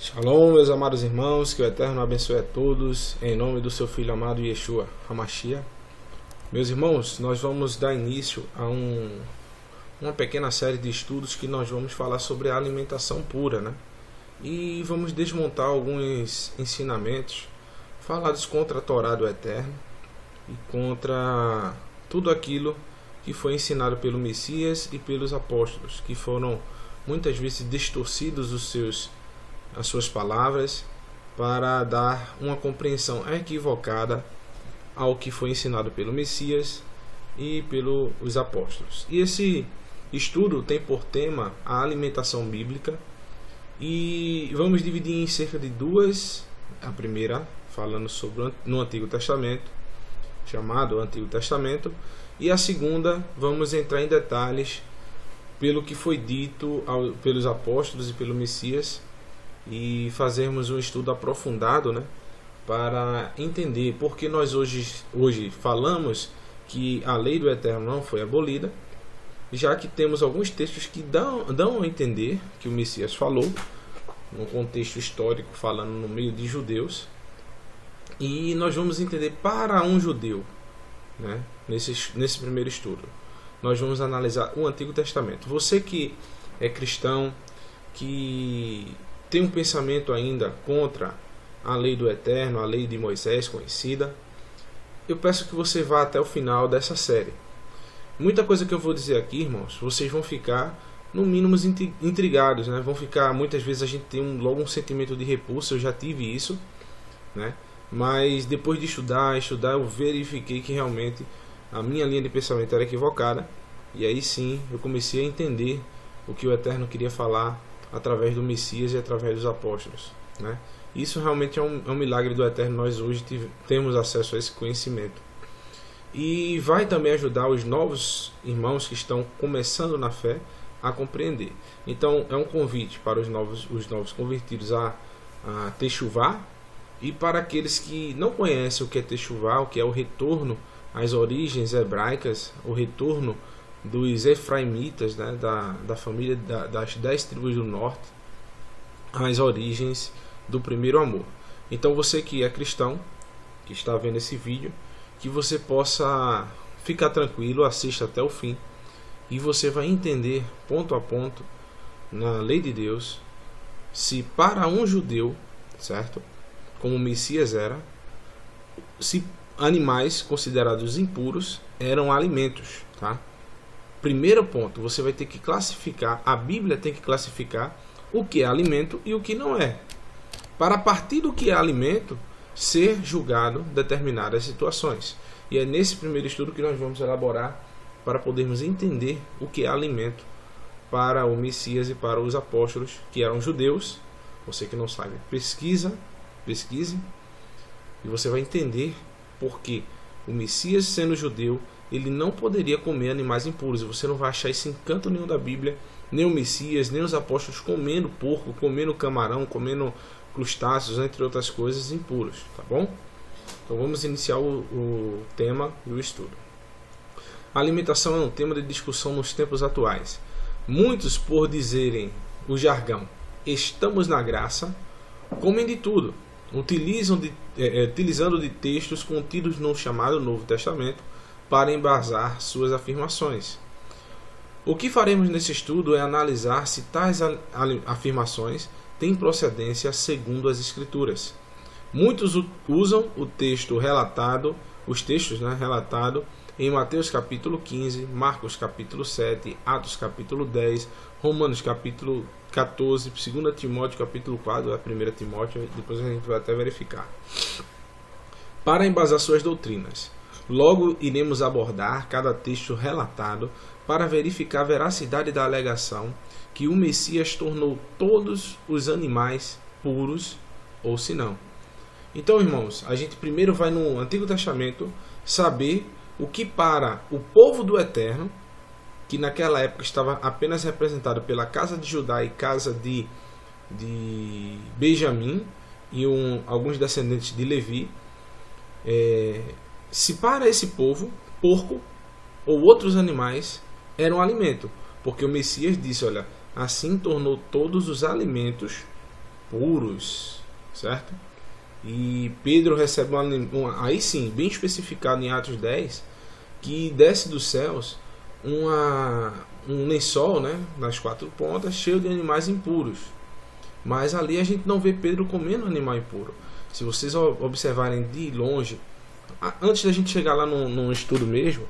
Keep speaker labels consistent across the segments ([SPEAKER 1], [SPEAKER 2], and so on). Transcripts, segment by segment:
[SPEAKER 1] Shalom, meus amados irmãos, que o Eterno abençoe a todos, em nome do seu Filho amado Yeshua HaMashiach. Meus irmãos, nós vamos dar início a uma pequena série de estudos que nós vamos falar sobre a alimentação pura, né? E vamos desmontar alguns ensinamentos falados contra a Torá do Eterno e contra tudo aquilo que foi ensinado pelo Messias e pelos apóstolos, que foram muitas vezes distorcidos as suas palavras para dar uma compreensão equivocada ao que foi ensinado pelo Messias e pelos apóstolos. E esse estudo tem por tema a alimentação bíblica e vamos dividir em cerca de duas. A primeira falando sobre no Antigo Testamento, chamado Antigo Testamento, e a segunda vamos entrar em detalhes pelo que foi dito pelos apóstolos e pelo Messias e fazermos um estudo aprofundado, né, para entender por que nós hoje falamos que a lei do Eterno não foi abolida, já que temos alguns textos que dão a entender que o Messias falou, num contexto histórico, falando no meio de judeus, e nós vamos entender para um judeu, né, nesse primeiro estudo. Nós vamos analisar o Antigo Testamento. Você que é cristão, que tem um pensamento ainda contra a lei do Eterno, a lei de Moisés conhecida, eu peço que você vá até o final dessa série. Muita coisa que eu vou dizer aqui, irmãos, vocês vão ficar no mínimo intrigados, né? Vão ficar, muitas vezes a gente tem logo um sentimento de repulsa, eu já tive isso, né? Mas depois de estudar, eu verifiquei que realmente a minha linha de pensamento era equivocada, e aí sim eu comecei a entender o que o Eterno queria falar através do Messias e através dos apóstolos, né? Isso realmente é um milagre do Eterno. Nós hoje temos acesso a esse conhecimento e vai também ajudar os novos irmãos que estão começando na fé a compreender. Então é um convite para os novos convertidos a techuvá, e para aqueles que não conhecem o que é techuvá, o que é o retorno às origens hebraicas, o retorno dos efraimitas, né, da família das 10 tribos do norte, às origens do primeiro amor. Então você que é cristão, que está vendo esse vídeo, que você possa ficar tranquilo, assista até o fim, e você vai entender ponto a ponto na lei de Deus se para um judeu, certo, como o Messias era, se animais considerados impuros eram alimentos, tá? Primeiro ponto, você vai ter que classificar, a Bíblia tem que classificar o que é alimento e o que não é, para a partir do que é alimento ser julgado determinadas situações. E é nesse primeiro estudo que nós vamos elaborar para podermos entender o que é alimento para o Messias e para os apóstolos, que eram judeus. Você que não sabe, pesquise, e você vai entender por que o Messias, sendo judeu, ele não poderia comer animais impuros. Você não vai achar esse encanto nenhum da Bíblia, nem o Messias, nem os apóstolos comendo porco, comendo camarão, comendo crustáceos, entre outras coisas, impuros, tá bom? Então vamos iniciar o tema e o estudo. A alimentação é um tema de discussão nos tempos atuais. Muitos, por dizerem o jargão, estamos na graça, comem de tudo, utilizando de textos contidos no chamado Novo Testamento para embasar suas afirmações. O que faremos nesse estudo é analisar se tais afirmações têm procedência segundo as Escrituras. Muitos usam os textos relatados em Mateus capítulo 15, Marcos capítulo 7, Atos capítulo 10, Romanos capítulo 14, 2 Timóteo capítulo 4, 1 Timóteo, depois a gente vai até verificar, para embasar suas doutrinas. Logo iremos abordar cada texto relatado para verificar a veracidade da alegação que o Messias tornou todos os animais puros, ou se não. Então, irmãos, a gente primeiro vai no Antigo Testamento saber o que para o povo do Eterno, que naquela época estava apenas representado pela casa de Judá e casa de Benjamim e alguns descendentes de Levi, se para esse povo, porco ou outros animais eram alimento, porque o Messias disse, olha, assim tornou todos os alimentos puros, certo? E Pedro recebe aí sim, bem especificado em Atos 10, que desce dos céus um lençol, né, nas 4 pontas, cheio de animais impuros. Mas ali a gente não vê Pedro comendo animal impuro. Se vocês observarem de longe, antes da gente chegar lá num estudo mesmo,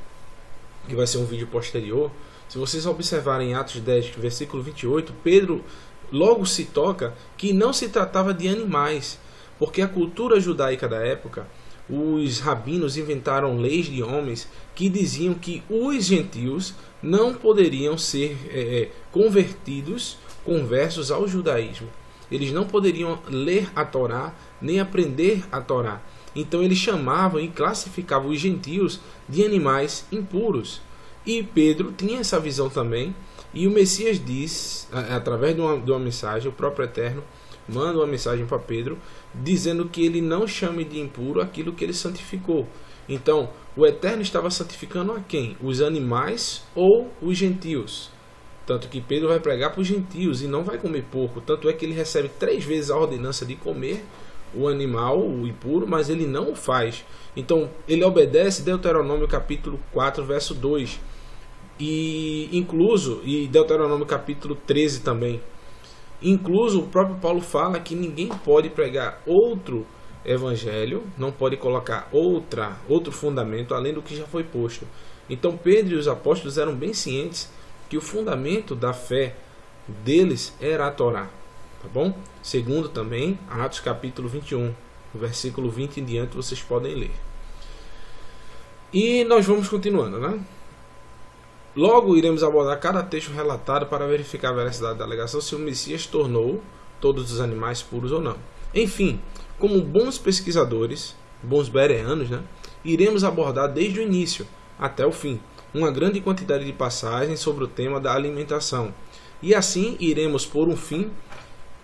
[SPEAKER 1] que vai ser um vídeo posterior, se vocês observarem em Atos 10, versículo 28, Pedro logo se toca que não se tratava de animais, porque a cultura judaica da época, os rabinos inventaram leis de homens que diziam que os gentios não poderiam ser conversos ao judaísmo. Eles não poderiam ler a Torá, nem aprender a Torá. Então eles chamavam e classificavam os gentios de animais impuros. E Pedro tinha essa visão também. E o Messias diz, através de uma mensagem, o próprio Eterno manda uma mensagem para Pedro, dizendo que ele não chame de impuro aquilo que ele santificou. Então, o Eterno estava santificando a quem? Os animais ou os gentios? Tanto que Pedro vai pregar para os gentios e não vai comer porco. Tanto é que ele recebe 3 vezes a ordenança de comer o animal, o impuro, mas ele não o faz. Então, ele obedece Deuteronômio capítulo 4, verso 2. E Deuteronômio capítulo 13 também. Incluso o próprio Paulo fala que ninguém pode pregar outro evangelho, não pode colocar outro fundamento além do que já foi posto. Então Pedro e os apóstolos eram bem cientes que o fundamento da fé deles era a Torá, tá bom? Segundo também Atos capítulo 21, versículo 20 em diante, vocês podem ler. E nós vamos continuando, né? Logo iremos abordar cada texto relatado para verificar a veracidade da alegação se o Messias tornou todos os animais puros ou não. Enfim, como bons pesquisadores, bons bereanos, né, iremos abordar desde o início até o fim uma grande quantidade de passagens sobre o tema da alimentação. E assim iremos pôr um fim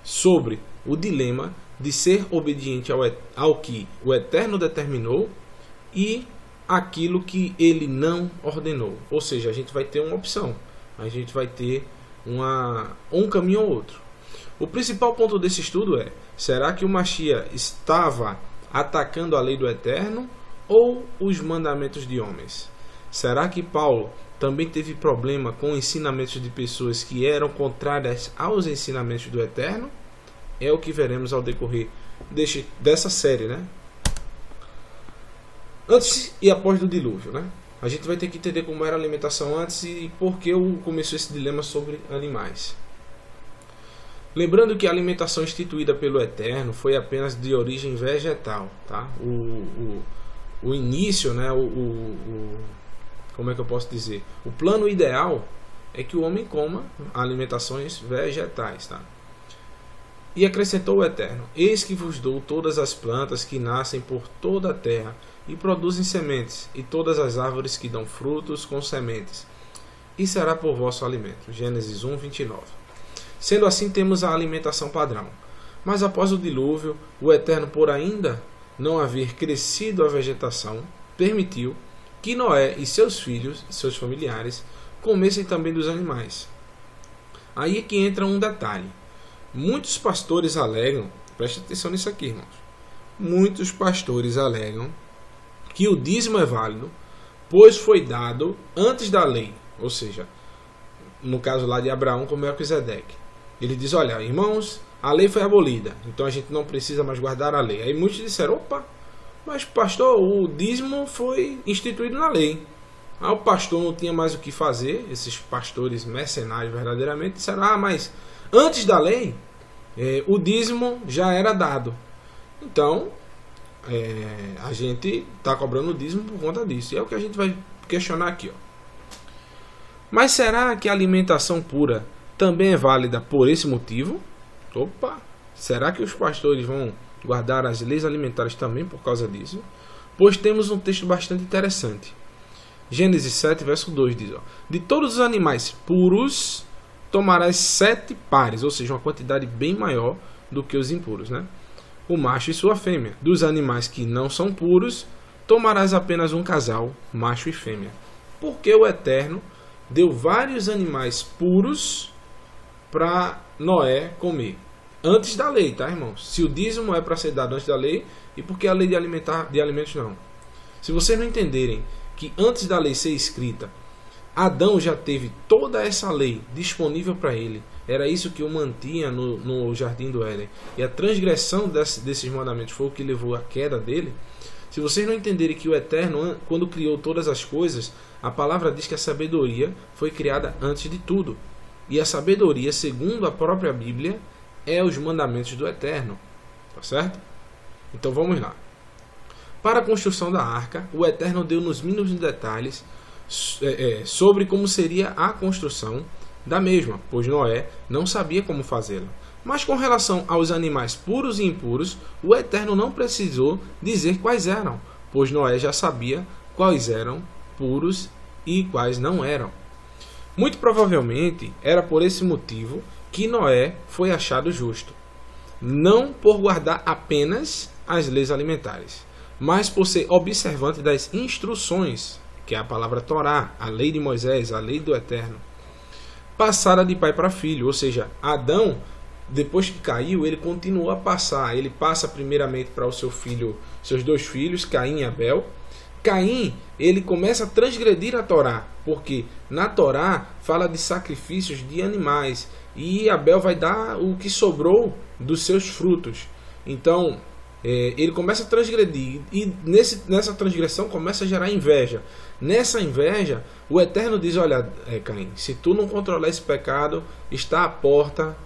[SPEAKER 1] sobre o dilema de ser obediente ao que o Eterno determinou e aquilo que ele não ordenou. Ou seja, a gente vai ter uma opção, a gente vai ter um caminho ou outro. O principal ponto desse estudo é: será que o Mashiach estava atacando a lei do Eterno ou os mandamentos de homens? Será que Paulo também teve problema com ensinamentos de pessoas que eram contrárias aos ensinamentos do Eterno? É o que veremos ao decorrer dessa série, né? Antes e após do dilúvio, né? A gente vai ter que entender como era a alimentação antes e por que começou esse dilema sobre animais. Lembrando que a alimentação instituída pelo Eterno foi apenas de origem vegetal, tá? O início, né? Como é que eu posso dizer? O plano ideal é que o homem coma alimentações vegetais, tá? E acrescentou o Eterno: eis que vos dou todas as plantas que nascem por toda a terra e produzem sementes, e todas as árvores que dão frutos com sementes, e será por vosso alimento. Gênesis 1, 29. Sendo assim, temos a alimentação padrão. Mas após o dilúvio, o Eterno, por ainda não haver crescido a vegetação, permitiu que Noé e seus filhos, seus familiares, comessem também dos animais. Aí é que entra um detalhe. Muitos pastores alegam, preste atenção nisso aqui, irmãos. Muitos pastores alegam que o dízimo é válido, pois foi dado antes da lei, ou seja, no caso lá de Abraão com Melquisedeque. Ele diz: olha, irmãos, a lei foi abolida, então a gente não precisa mais guardar a lei. Aí muitos disseram: opa, mas pastor, o dízimo foi instituído na lei. O pastor não tinha mais o que fazer. Esses pastores mercenários verdadeiramente disseram: mas antes da lei, o dízimo já era dado. Então, a gente está cobrando o dízimo por conta disso. E é o que a gente vai questionar aqui. Mas será que a alimentação pura também é válida por esse motivo? Opa! Será que os pastores vão guardar as leis alimentares também por causa disso? Pois temos um texto bastante interessante. Gênesis 7, verso 2 diz: de todos os animais puros tomarás 7 pares, ou seja, uma quantidade bem maior do que os impuros, né? O macho e sua fêmea. Dos animais que não são puros, tomarás apenas um casal, macho e fêmea. Porque o Eterno deu vários animais puros para Noé comer, antes da lei, tá, irmãos? Se o dízimo é para ser dado antes da lei, e por que a lei de alimentos não? Se vocês não entenderem que antes da lei ser escrita, Adão já teve toda essa lei disponível para ele, era isso que o mantinha no jardim do Éden, e a transgressão desses mandamentos foi o que levou à queda dele. Se vocês não entenderem que o Eterno, quando criou todas as coisas, a palavra diz que a sabedoria foi criada antes de tudo. E a sabedoria, segundo a própria Bíblia, é os mandamentos do Eterno. Tá certo? Então vamos lá. Para a construção da arca, o Eterno deu nos mínimos detalhes sobre como seria a construção da mesma, pois Noé não sabia como fazê-la. Mas com relação aos animais puros e impuros, o Eterno não precisou dizer quais eram, pois Noé já sabia quais eram puros e quais não eram. Muito provavelmente era por esse motivo que Noé foi achado justo, não por guardar apenas as leis alimentares, mas por ser observante das instruções, que é a palavra Torá, a lei de Moisés, a lei do Eterno, passada de pai para filho. Ou seja, Adão, depois que caiu, ele continuou a passar. Ele passa primeiramente para o seu filho, seus dois filhos, Caim e Abel. Caim, ele começa a transgredir a Torá, porque na Torá fala de sacrifícios de animais, e Abel vai dar o que sobrou dos seus frutos. Então, ele começa a transgredir, e nessa transgressão começa a gerar inveja. Nessa inveja, o Eterno diz: olha, Caim, se tu não controlar esse pecado, está à porta,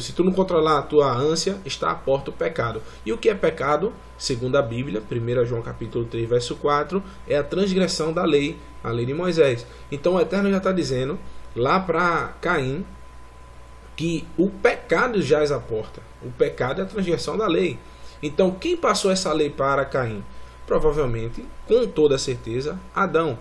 [SPEAKER 1] se tu não controlar a tua ânsia, está à porta o pecado. E o que é pecado? Segundo a Bíblia, 1 João capítulo 3, verso 4, é a transgressão da lei, a lei de Moisés. Então o Eterno já está dizendo lá para Caim que o pecado jaz à porta. O pecado é a transgressão da lei. Então quem passou essa lei para Caim? Provavelmente, com toda certeza, Adão.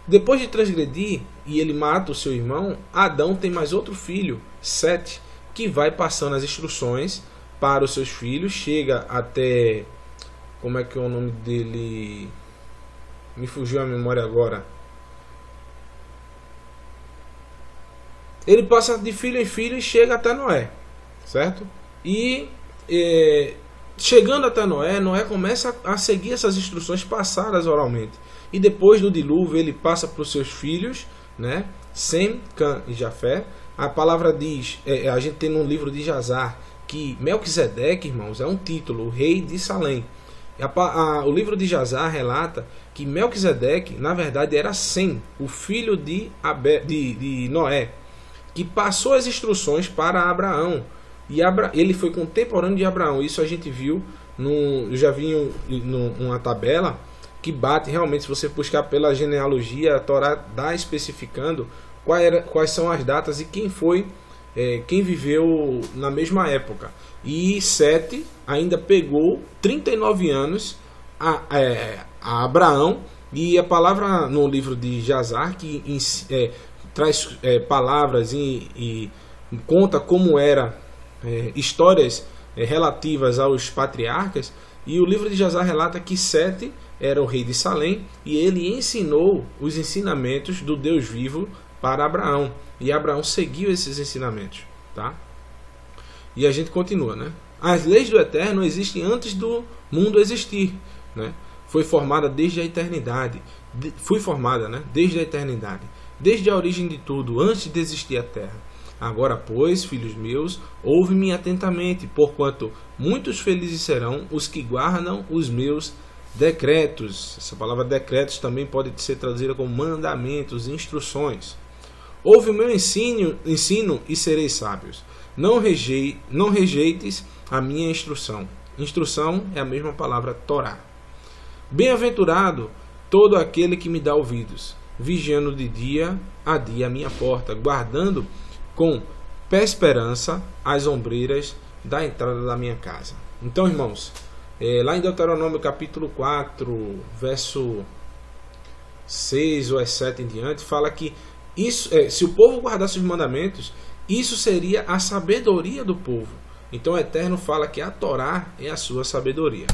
[SPEAKER 1] Depois de transgredir e ele mata o seu irmão, Adão tem mais outro filho, Sete, que vai passando as instruções para os seus filhos, chega até... Como é que é o nome dele? Me fugiu a memória agora. Ele passa de filho em filho e chega até Noé, certo? E chegando até Noé, Noé começa a seguir essas instruções passadas oralmente. E depois do dilúvio ele passa para os seus filhos, né? Sem, Cã e Jafé. A palavra diz, a gente tem no livro de Jazar, que Melquisedeque, irmãos, é um título, o rei de Salém. O livro de Jazar relata que Melquisedeque, na verdade, era Sem, o filho de Noé, que passou as instruções para Abraão. E ele foi contemporâneo de Abraão. Isso a gente viu, eu já vi numa tabela que bate realmente, se você buscar pela genealogia, a Torá dá especificando quais são as datas e quem foi, quem viveu na mesma época. E Sete ainda pegou 39 anos a Abraão, e a palavra no livro de Jazar, que traz palavras e conta como era histórias relativas aos patriarcas, e o livro de Jazar relata que Sete era o rei de Salém, e ele ensinou os ensinamentos do Deus vivo para Abraão, e Abraão seguiu esses ensinamentos, tá? E a gente continua, né? As leis do Eterno existem antes do mundo existir, né? Foi formada desde a eternidade. Desde a eternidade, desde a origem de tudo, antes de existir a terra. Agora, pois, filhos meus, ouve-me atentamente, porquanto muitos felizes serão os que guardam os meus decretos. Essa palavra decretos também pode ser traduzida como mandamentos, instruções. Ouve o meu ensino e sereis sábios. Não rejeites a minha instrução. Instrução é a mesma palavra Torá. Bem-aventurado todo aquele que me dá ouvidos, vigiando de dia a dia a minha porta, guardando com perseverança as ombreiras da entrada da minha casa. Então, irmãos, lá em Deuteronômio capítulo 4, verso 6 ou 7 em diante, fala que isso, se o povo guardasse os mandamentos, isso seria a sabedoria do povo. Então o Eterno fala que a Torá é a sua sabedoria.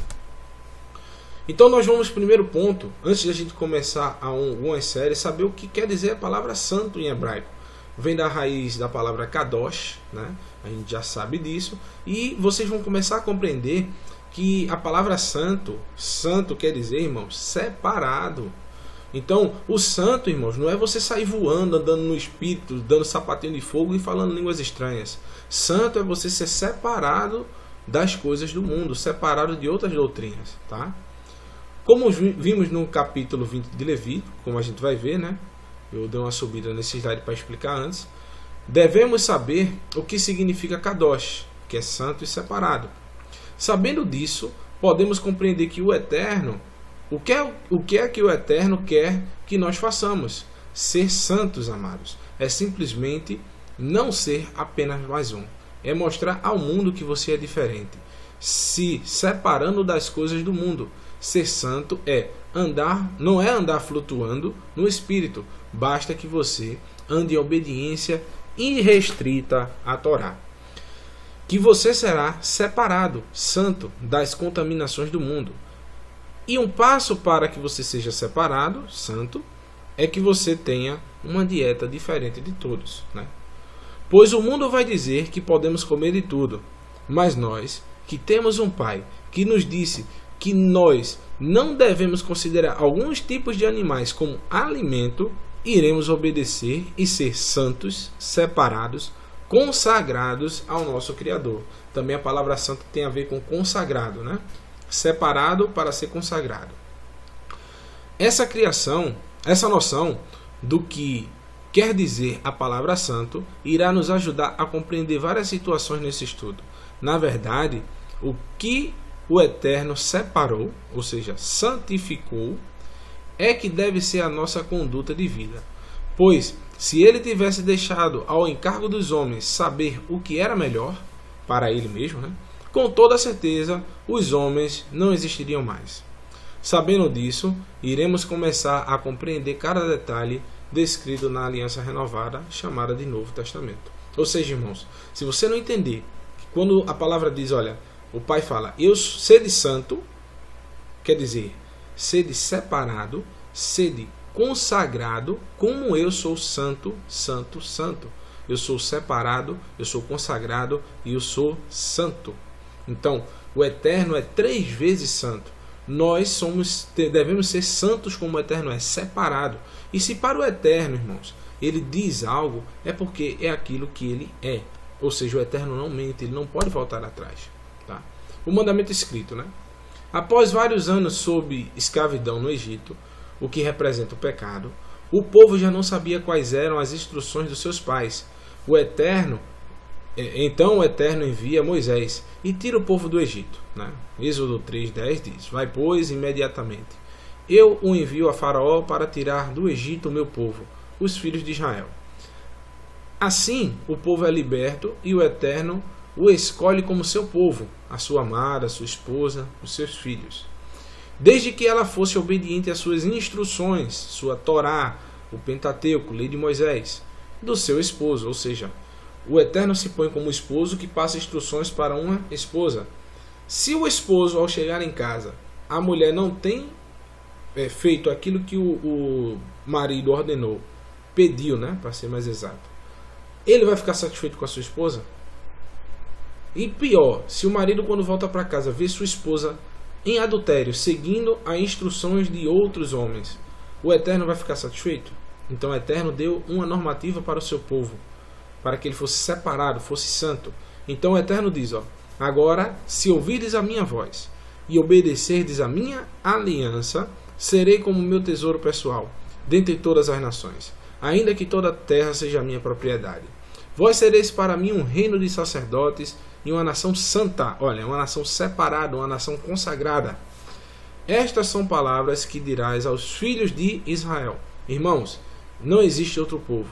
[SPEAKER 1] Então nós vamos, primeiro ponto, antes de a gente começar algumas séries, saber o que quer dizer a palavra santo em hebraico. vem da raiz da palavra kadosh, né? A gente já sabe disso, e vocês vão começar a compreender que a palavra santo quer dizer, irmãos, separado. Então, o santo, irmãos, não é você sair voando, andando no espírito, dando sapatinho de fogo e falando línguas estranhas. Santo é você ser separado das coisas do mundo, separado de outras doutrinas, tá? Como vimos no capítulo 20 de Levítico, como a gente vai ver, né? Eu dei uma subida nesse slide para explicar antes. Devemos saber o que significa kadosh, que é santo e separado. Sabendo disso, podemos compreender que o Eterno, o que é que o Eterno quer que nós façamos? Ser santos, amados. É simplesmente não ser apenas mais um. É mostrar ao mundo que você é diferente. Se separando das coisas do mundo. Ser santo é andar, não é andar flutuando no espírito. Basta que você ande em obediência irrestrita à Torá. Que você será separado, santo, das contaminações do mundo. E um passo para que você seja separado, santo, é que você tenha uma dieta diferente de todos, né? Pois o mundo vai dizer que podemos comer de tudo, mas nós, que temos um Pai que nos disse que nós não devemos considerar alguns tipos de animais como alimento, iremos obedecer e ser santos, separados, consagrados ao nosso Criador. Também a palavra santo tem a ver com consagrado, né? Separado para ser consagrado. Essa noção do que quer dizer a palavra santo, irá nos ajudar a compreender várias situações nesse estudo. Na verdade, o que o Eterno separou, ou seja, santificou, é que deve ser a nossa conduta de vida. Pois, se ele tivesse deixado ao encargo dos homens saber o que era melhor, para ele mesmo, né? Com toda certeza, os homens não existiriam mais. Sabendo disso, iremos começar a compreender cada detalhe descrito na aliança renovada, chamada de Novo Testamento. Ou seja, irmãos, se você não entender, quando a palavra diz, olha, o Pai fala, eu sede santo, quer dizer, sede separado, sede consagrado, como eu sou santo, santo, santo. Eu sou separado, eu sou consagrado e eu sou santo. Então, o Eterno é 3 vezes santo. Nós devemos ser santos como o Eterno é, separado. E se para o Eterno, irmãos, ele diz algo, é porque é aquilo que ele é. Ou seja, o Eterno não mente, ele não pode voltar atrás. Tá? O mandamento escrito, né? Após vários anos sob escravidão no Egito, o que representa o pecado, o povo já não sabia quais eram as instruções dos seus pais. Então o Eterno envia Moisés e tira o povo do Egito, né? Êxodo 3:10 diz, vai pois imediatamente, eu o envio a Faraó para tirar do Egito o meu povo, os filhos de Israel. Assim o povo é liberto e o Eterno o escolhe como seu povo, a sua amada, sua esposa, os seus filhos. Desde que ela fosse obediente às suas instruções, sua Torá, o Pentateuco, lei de Moisés, do seu esposo, ou seja, o Eterno se põe como esposo que passa instruções para uma esposa. Se o esposo, ao chegar em casa, a mulher não tem feito aquilo que o marido ordenou, pediu, né, para ser mais exato, ele vai ficar satisfeito com a sua esposa? E pior, se o marido, quando volta para casa, vê sua esposa em adultério, seguindo as instruções de outros homens, o Eterno vai ficar satisfeito? Então o Eterno deu uma normativa para o seu povo, para que ele fosse separado, fosse santo. Então o Eterno diz, agora, se ouvirdes a minha voz e obedecerdes a minha aliança, serei como meu tesouro pessoal, dentre todas as nações, ainda que toda a terra seja minha propriedade. Vós sereis para mim um reino de sacerdotes e uma nação santa, olha, uma nação separada, uma nação consagrada. Estas são palavras que dirás aos filhos de Israel. Irmãos, não existe outro povo.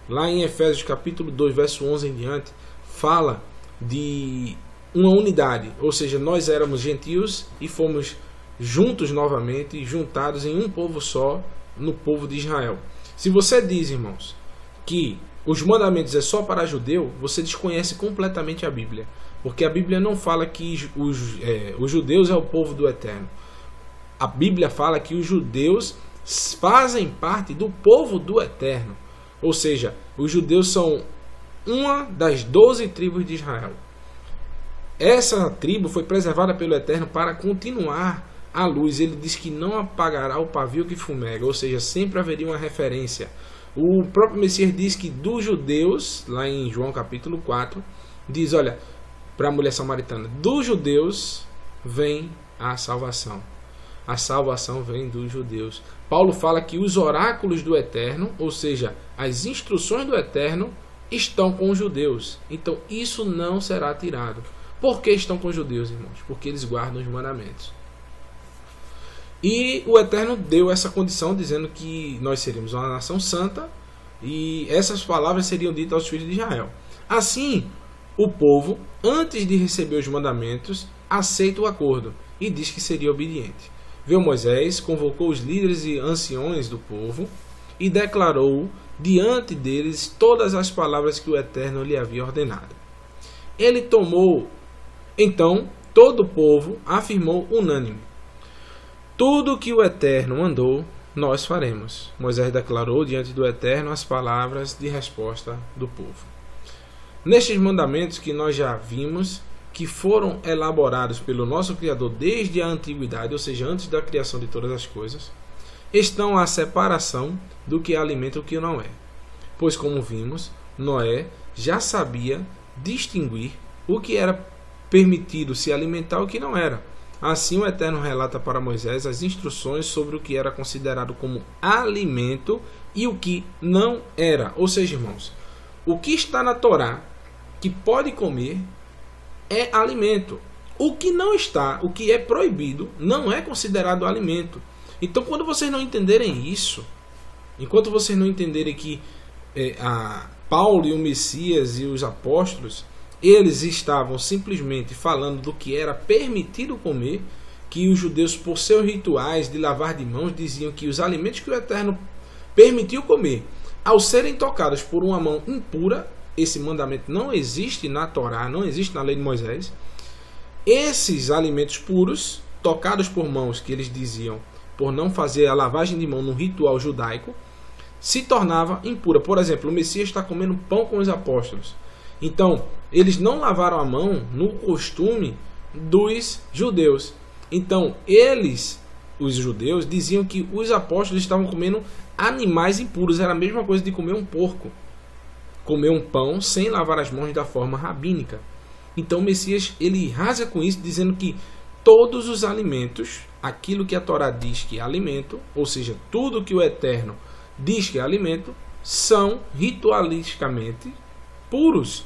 [SPEAKER 1] Lá em Efésios capítulo 2, verso 11 em diante, fala de uma unidade, ou seja, nós éramos gentios e fomos juntos novamente, juntados em um povo só, no povo de Israel. Se você diz, irmãos, que os mandamentos é só para judeu, você desconhece completamente a Bíblia, porque a Bíblia não fala que os judeus é o povo do Eterno. A Bíblia fala que os judeus fazem parte do povo do Eterno. Ou seja, os judeus são uma das 12 tribos de Israel. Essa tribo foi preservada pelo Eterno para continuar a luz. Ele diz que não apagará o pavio que fumega, ou seja, sempre haveria uma referência. O próprio Messias diz que dos judeus, lá em João capítulo 4, diz, olha, para a mulher samaritana, dos judeus vem a salvação. A salvação vem dos judeus. Paulo fala que os oráculos do Eterno, ou seja, as instruções do Eterno, estão com os judeus. Então isso não será tirado. Por que estão com os judeus, irmãos? Porque eles guardam os mandamentos. E o Eterno deu essa condição, dizendo que nós seríamos uma nação santa, e essas palavras seriam ditas aos filhos de Israel. Assim, o povo, antes de receber os mandamentos, aceita o acordo e diz que seria obediente. Veio Moisés, convocou os líderes e anciões do povo e declarou diante deles todas as palavras que o Eterno lhe havia ordenado. Ele tomou, então, todo o povo afirmou unânime: tudo que o Eterno mandou, nós faremos. Moisés declarou diante do Eterno as palavras de resposta do povo. Nestes mandamentos que nós já vimos, que foram elaborados pelo nosso Criador desde a antiguidade, ou seja, antes da criação de todas as coisas, estão a separação do que é alimento e o que não é. Pois, como vimos, Noé já sabia distinguir o que era permitido se alimentar e o que não era. Assim, o Eterno relata para Moisés as instruções sobre o que era considerado como alimento e o que não era. Ou seja, irmãos, o que está na Torá que pode comer é alimento. O que não está, o que é proibido, não é considerado alimento. Então, quando vocês não entenderem isso, enquanto vocês não entenderem que Paulo e o Messias e os apóstolos, eles estavam simplesmente falando do que era permitido comer, que os judeus, por seus rituais de lavar de mãos, diziam que os alimentos que o Eterno permitiu comer, ao serem tocados por uma mão impura, esse mandamento não existe na Torá, não existe na lei de Moisés. Esses alimentos puros, tocados por mãos, que eles diziam por não fazer a lavagem de mão no ritual judaico, se tornava impura. Por exemplo, o Messias está comendo pão com os apóstolos. Então, eles não lavaram a mão no costume dos judeus. Então, eles, os judeus, diziam que os apóstolos estavam comendo animais impuros. Era a mesma coisa de comer um porco. Comer um pão sem lavar as mãos da forma rabínica. Então, o Messias, ele rasga com isso, dizendo que todos os alimentos, aquilo que a Torá diz que é alimento, ou seja, tudo que o Eterno diz que é alimento, são ritualisticamente puros,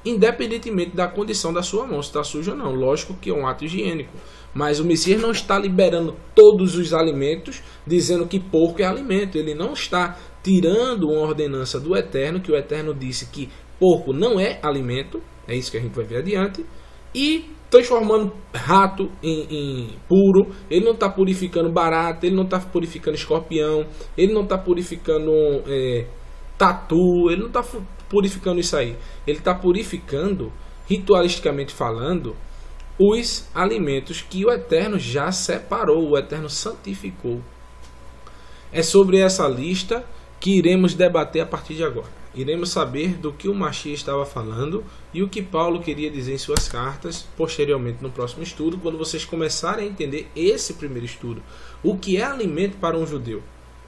[SPEAKER 1] independentemente da condição da sua mão, se está suja ou não. Lógico que é um ato higiênico, mas o Messias não está liberando todos os alimentos, dizendo que porco é alimento. Ele não está tirando uma ordenança do Eterno, que o Eterno disse que porco não é alimento, é isso que a gente vai ver adiante, e transformando rato em puro. Ele não está purificando barata, ele não está purificando escorpião, ele não está purificando tatu, ele não está purificando isso aí. Ele está purificando, ritualisticamente falando, os alimentos que o Eterno já separou, o Eterno santificou. É sobre essa lista que iremos debater a partir de agora. Iremos saber do que o Mashiach estava falando e o que Paulo queria dizer em suas cartas, posteriormente no próximo estudo, quando vocês começarem a entender esse primeiro estudo. O que é alimento para um judeu?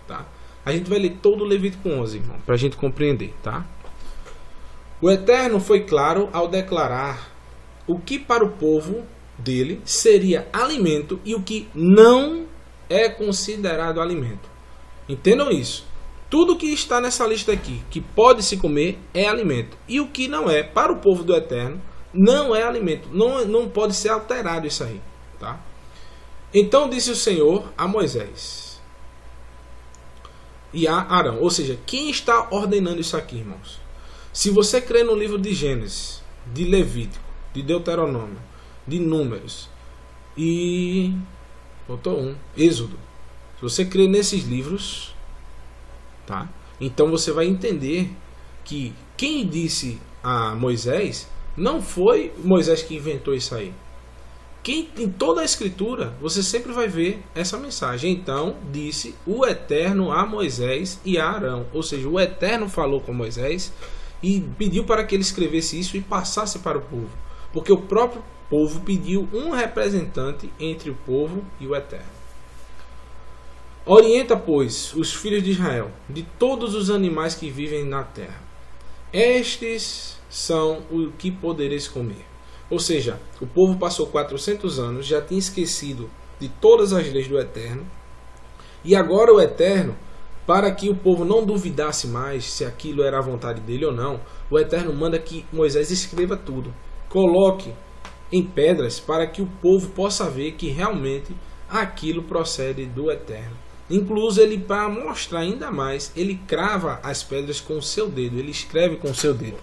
[SPEAKER 1] Tá? A gente vai ler todo o Levítico 11, irmão, para a gente compreender. Tá? O Eterno foi claro ao declarar o que para o povo dele seria alimento e o que não é considerado alimento. Entendam isso. Tudo que está nessa lista aqui, que pode se comer, é alimento. E o que não é, para o povo do Eterno, não é alimento. Não pode ser alterado isso aí. Tá? Então disse o Senhor a Moisés e a Arão. Ou seja, quem está ordenando isso aqui, irmãos? Se você crê no livro de Gênesis, de Levítico, de Deuteronômio, de Números e Êxodo. Se você crê nesses livros, tá? Então você vai entender que quem disse a Moisés não foi Moisés que inventou isso aí. que em toda a escritura você sempre vai ver essa mensagem. Então disse o Eterno a Moisés e a Arão, ou seja, o Eterno falou com Moisés e pediu para que ele escrevesse isso e passasse para o povo, porque o próprio povo pediu um representante entre o povo e o Eterno. Orienta, pois, os filhos de Israel de todos os animais que vivem na terra. Estes são o que podereis comer. Ou seja, o povo passou 400 anos, já tinha esquecido de todas as leis do Eterno. E agora o Eterno, para que o povo não duvidasse mais se aquilo era a vontade dele ou não, o Eterno manda que Moisés escreva tudo. Coloque em pedras para que o povo possa ver que realmente aquilo procede do Eterno. Incluso ele, para mostrar ainda mais, ele crava as pedras com o seu dedo, ele escreve com o seu dedo.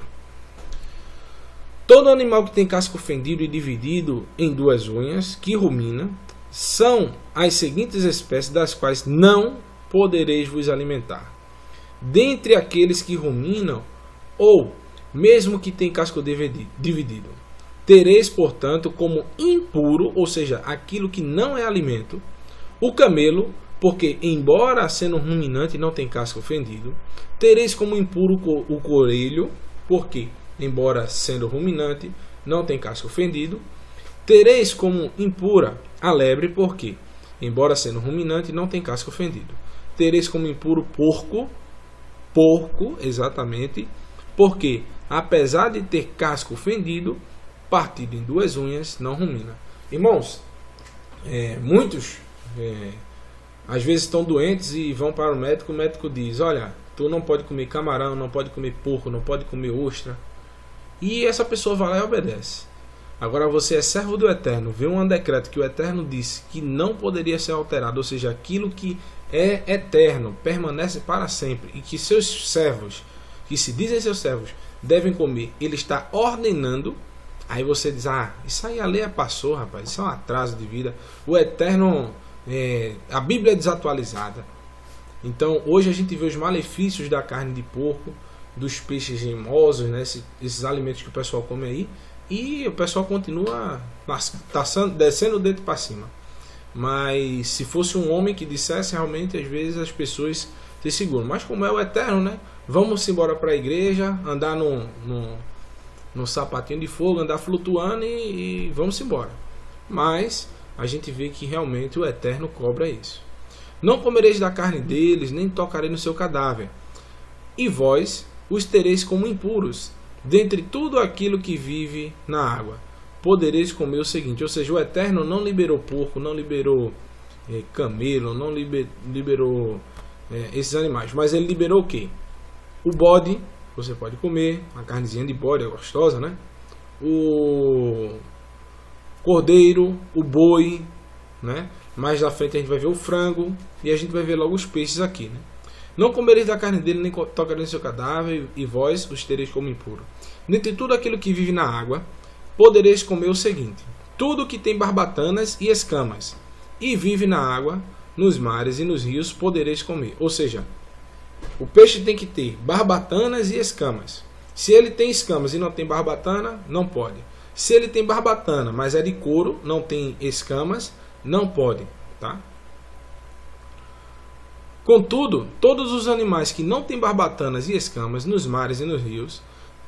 [SPEAKER 1] Todo animal que tem casco fendido e dividido em duas unhas, que rumina, são as seguintes espécies das quais não podereis vos alimentar. Dentre aqueles que ruminam, ou mesmo que tem casco dividido, tereis, portanto, como impuro, ou seja, aquilo que não é alimento, o camelo, porque, embora sendo ruminante, não tem casco fendido. Tereis como impuro o coelho, porque, embora sendo ruminante, não tem casco fendido. Tereis como impura a lebre, porque, embora sendo ruminante, não tem casco fendido. Tereis como impuro porco, exatamente, porque, apesar de ter casco fendido, partido em duas unhas, não rumina. Irmãos, muitos às vezes estão doentes e vão para o médico diz, olha, tu não pode comer camarão, não pode comer porco, não pode comer ostra. E essa pessoa vai lá e obedece. Agora você é servo do Eterno, vê um decreto que o Eterno disse que não poderia ser alterado, ou seja, aquilo que é eterno, permanece para sempre, e que seus servos, que se dizem seus servos, devem comer, ele está ordenando. Aí você diz, isso aí a lei passou, rapaz, isso é um atraso de vida. O Eterno, a Bíblia é desatualizada. Então hoje a gente vê os malefícios da carne de porco, dos peixes geimosos, né, esses alimentos que o pessoal come aí, e o pessoal continua descendo o dedo para cima. Mas se fosse um homem que dissesse, realmente às vezes as pessoas se seguram. Mas como é o Eterno, né, vamos embora para a igreja, andar no sapatinho de fogo, andar flutuando e vamos embora. Mas a gente vê que realmente o Eterno cobra isso. Não comereis da carne deles, nem tocareis no seu cadáver. E vós os tereis como impuros. Dentre tudo aquilo que vive na água, podereis comer o seguinte. Ou seja, o Eterno não liberou porco, não liberou camelo, não liberou esses animais. Mas ele liberou o quê? O bode, você pode comer. A carnezinha de bode é gostosa, né? O cordeiro, o boi, né? Mais à frente a gente vai ver o frango e a gente vai ver logo os peixes aqui, né? Não comereis da carne dele, nem tocareis no seu cadáver, e vós os tereis como impuro. Dentre tudo aquilo que vive na água, podereis comer o seguinte: tudo que tem barbatanas e escamas, e vive na água, nos mares e nos rios, podereis comer. Ou seja, o peixe tem que ter barbatanas e escamas. Se ele tem escamas e não tem barbatana, não pode. Se ele tem barbatana, mas é de couro, não tem escamas, não pode, tá? Contudo, todos os animais que não têm barbatanas e escamas nos mares e nos rios,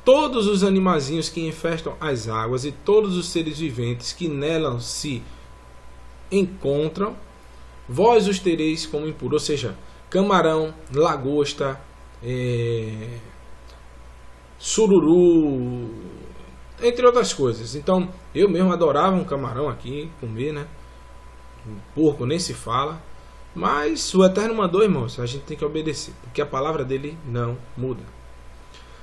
[SPEAKER 1] todos os animaizinhos que infestam as águas e todos os seres viventes que nelas se encontram, vós os tereis como impuros. Ou seja, camarão, lagosta, sururu, entre outras coisas. Então, eu mesmo adorava um camarão aqui, comer, né? Um porco nem se fala. Mas o Eterno mandou, irmãos, a gente tem que obedecer, porque a palavra dele não muda.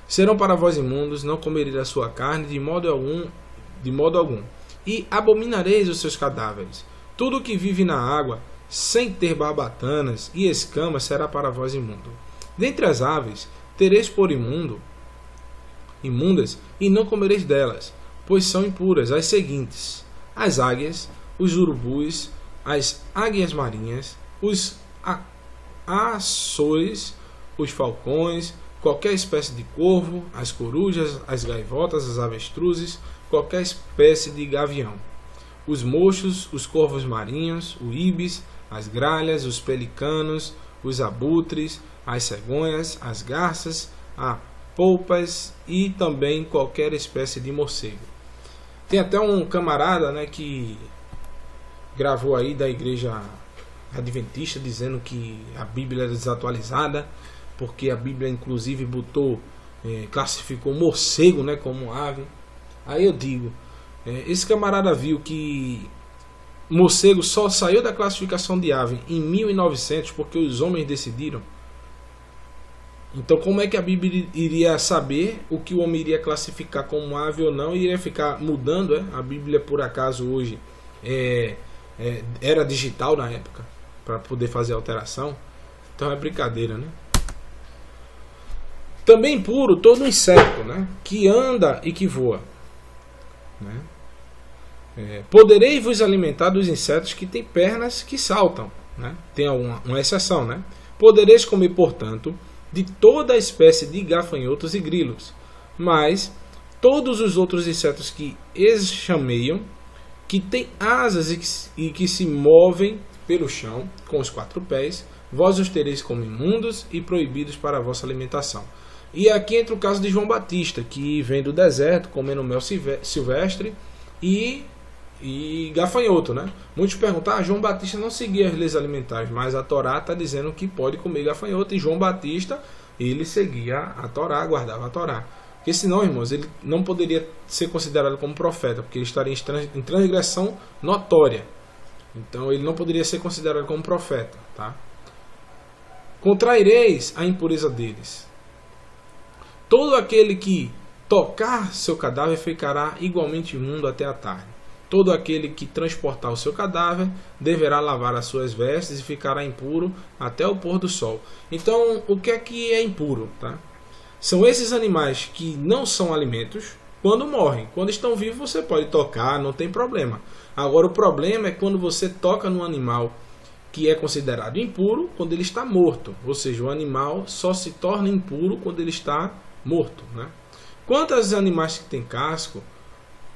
[SPEAKER 1] Serão para vós imundos, não comereis a sua carne de modo algum, e abominareis os seus cadáveres. Tudo que vive na água, sem ter barbatanas e escamas, será para vós imundo. Dentre as aves, tereis por imundas, e não comereis delas, pois são impuras, as seguintes: as águias, os urubus, as águias marinhas, os açores, os falcões, qualquer espécie de corvo, as corujas, as gaivotas, as avestruzes, qualquer espécie de gavião. os mochos, os corvos marinhos, o ibis, as gralhas, os pelicanos, os abutres, as cegonhas, as garças, as polpas e também qualquer espécie de morcego. Tem até um camarada, né, que gravou aí da igreja adventista dizendo que a Bíblia era desatualizada, porque a Bíblia inclusive classificou morcego, né, como ave. Aí eu digo, esse camarada viu que morcego só saiu da classificação de ave em 1900 porque os homens decidiram. Então como é que a Bíblia iria saber o que o homem iria classificar como ave ou não, e iria ficar mudando? A Bíblia, por acaso, hoje era digital na época para poder fazer alteração? Então é brincadeira, né? Também impuro todo inseto, né, que anda e que voa, né? Poderei vos alimentar dos insetos que têm pernas que saltam, né? Tem uma exceção, né? Podereis comer, portanto, de toda a espécie de gafanhotos e grilos, mas todos os outros insetos que eschameiam, que têm asas e que se movem pelo chão com os 4 pés, vós os tereis como imundos e proibidos para a vossa alimentação. E aqui entra o caso de João Batista, que vem do deserto comendo mel silvestre e gafanhoto, né? Muitos perguntam, João Batista não seguia as leis alimentares, mas a Torá está dizendo que pode comer gafanhoto, e João Batista, ele seguia a Torá, guardava a Torá. Porque senão, irmãos, ele não poderia ser considerado como profeta, porque ele estaria em transgressão notória. Então ele não poderia ser considerado como profeta, tá? Contraireis a impureza deles. Todo aquele que tocar seu cadáver ficará igualmente imundo até a tarde. Todo aquele que transportar o seu cadáver deverá lavar as suas vestes e ficará impuro até o pôr do sol. Então, o que é impuro? Tá? São esses animais que não são alimentos quando morrem. Quando estão vivos você pode tocar, não tem problema. Agora, o problema é quando você toca num animal que é considerado impuro quando ele está morto. Ou seja, o animal só se torna impuro quando ele está morto, né? Quanto aos animais que têm casco,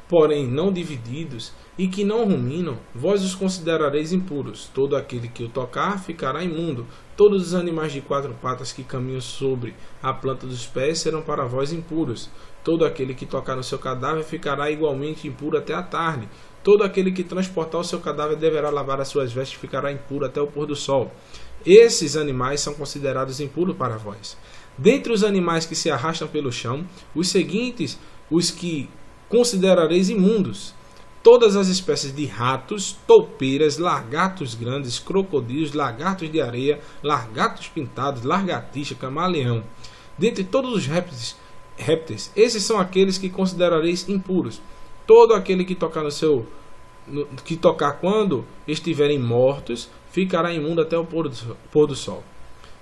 [SPEAKER 1] porém não divididos, e que não ruminam, vós os considerareis impuros. Todo aquele que o tocar ficará imundo. Todos os animais de 4 patas que caminham sobre a planta dos pés serão para vós impuros. Todo aquele que tocar no seu cadáver ficará igualmente impuro até a tarde. Todo aquele que transportar o seu cadáver deverá lavar as suas vestes e ficará impuro até o pôr do sol. Esses animais são considerados impuros para vós. Dentre os animais que se arrastam pelo chão, os seguintes, os que considerareis imundos: todas as espécies de ratos, toupeiras, lagartos grandes, crocodilos, lagartos de areia, lagartos pintados, lagartixa, camaleão. Dentre todos os répteis, esses são aqueles que considerareis impuros. Todo aquele que tocar quando estiverem mortos ficará imundo até o pôr do sol.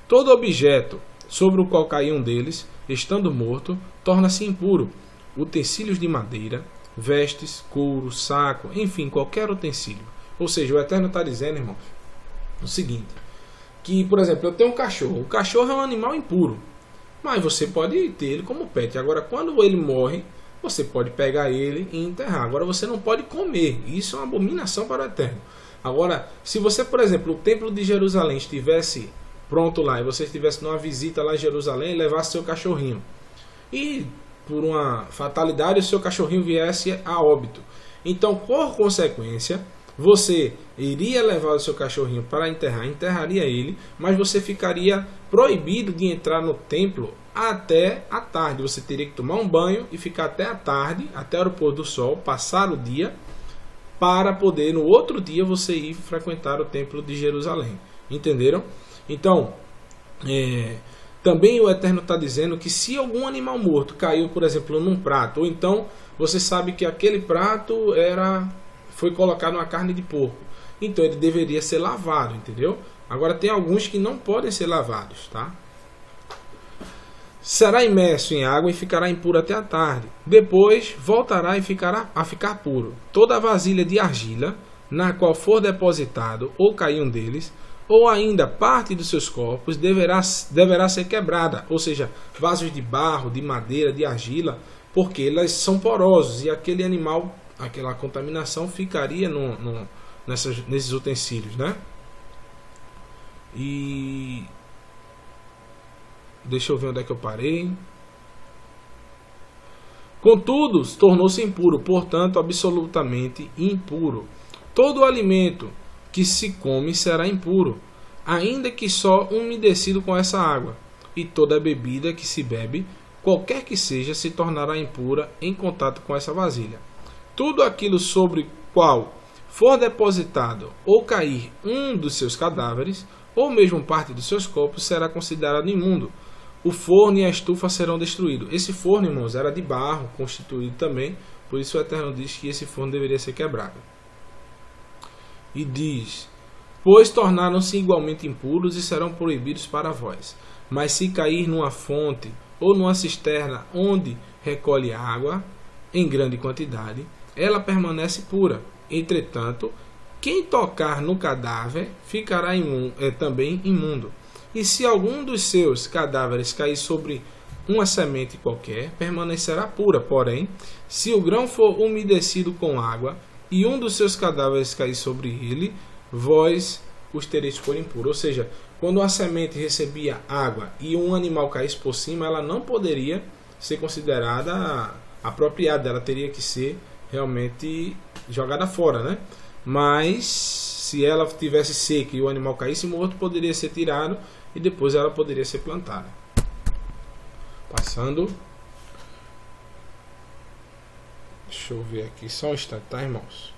[SPEAKER 1] Todo objeto sobre o qual cair um deles, estando morto, torna-se impuro. Utensílios de madeira, vestes, couro, saco, enfim, qualquer utensílio. Ou seja, o Eterno está dizendo, irmão, o seguinte, que, por exemplo, eu tenho um cachorro. O cachorro é um animal impuro, mas você pode ter ele como pet. Agora, quando ele morre, você pode pegar ele e enterrar. Agora, você não pode comer. Isso é uma abominação para o Eterno. Agora, se você, por exemplo, o templo de Jerusalém estivesse pronto lá, e você estivesse numa visita lá em Jerusalém e levasse seu cachorrinho, e por uma fatalidade o seu cachorrinho viesse a óbito, então, por consequência, você iria levar o seu cachorrinho para enterrar, enterraria ele, mas você ficaria proibido de entrar no templo até a tarde. Você teria que tomar um banho e ficar até a tarde, até o pôr do sol, passar o dia, para poder no outro dia você ir frequentar o templo de Jerusalém. Entenderam? Então, também o Eterno está dizendo que se algum animal morto caiu, por exemplo, num prato, ou então você sabe que aquele prato foi colocado numa carne de porco, então ele deveria ser lavado, entendeu? Agora tem alguns que não podem ser lavados, tá? Será imerso em água e ficará impuro até a tarde. Depois voltará a ficar puro. Toda vasilha de argila, na qual for depositado ou cair um deles, ou ainda parte dos seus corpos, deverá ser quebrada. Ou seja, vasos de barro, de madeira, de argila, porque elas são porosos e aquele animal aquela contaminação ficaria nesses utensílios, né? E deixa eu ver onde é que eu parei. Contudo, tornou-se impuro, portanto, absolutamente impuro. Todo alimento que se come será impuro, ainda que só umedecido com essa água, e toda bebida que se bebe, qualquer que seja, se tornará impura em contato com essa vasilha. Tudo aquilo sobre qual for depositado ou cair um dos seus cadáveres, ou mesmo parte dos seus corpos, será considerado imundo. O forno e a estufa serão destruídos. Esse forno, irmãos, era de barro, constituído também, por isso o Eterno diz que esse forno deveria ser quebrado. E diz: pois tornaram-se igualmente impuros e serão proibidos para vós. Mas se cair numa fonte ou numa cisterna onde recolhe água em grande quantidade, ela permanece pura. Entretanto, quem tocar no cadáver ficará também imundo. E se algum dos seus cadáveres cair sobre uma semente qualquer, permanecerá pura. Porém, se o grão for umedecido com água e um dos seus cadáveres cair sobre ele, vós os tereis por impuro. Ou seja, quando uma semente recebia água e um animal caísse por cima, ela não poderia ser considerada apropriada. Ela teria que ser realmente jogada fora, né? Mas se ela tivesse seca e o animal caísse morto, poderia ser tirado e depois ela poderia ser plantada. Passando. Deixa eu ver aqui só um instante, tá, irmãos?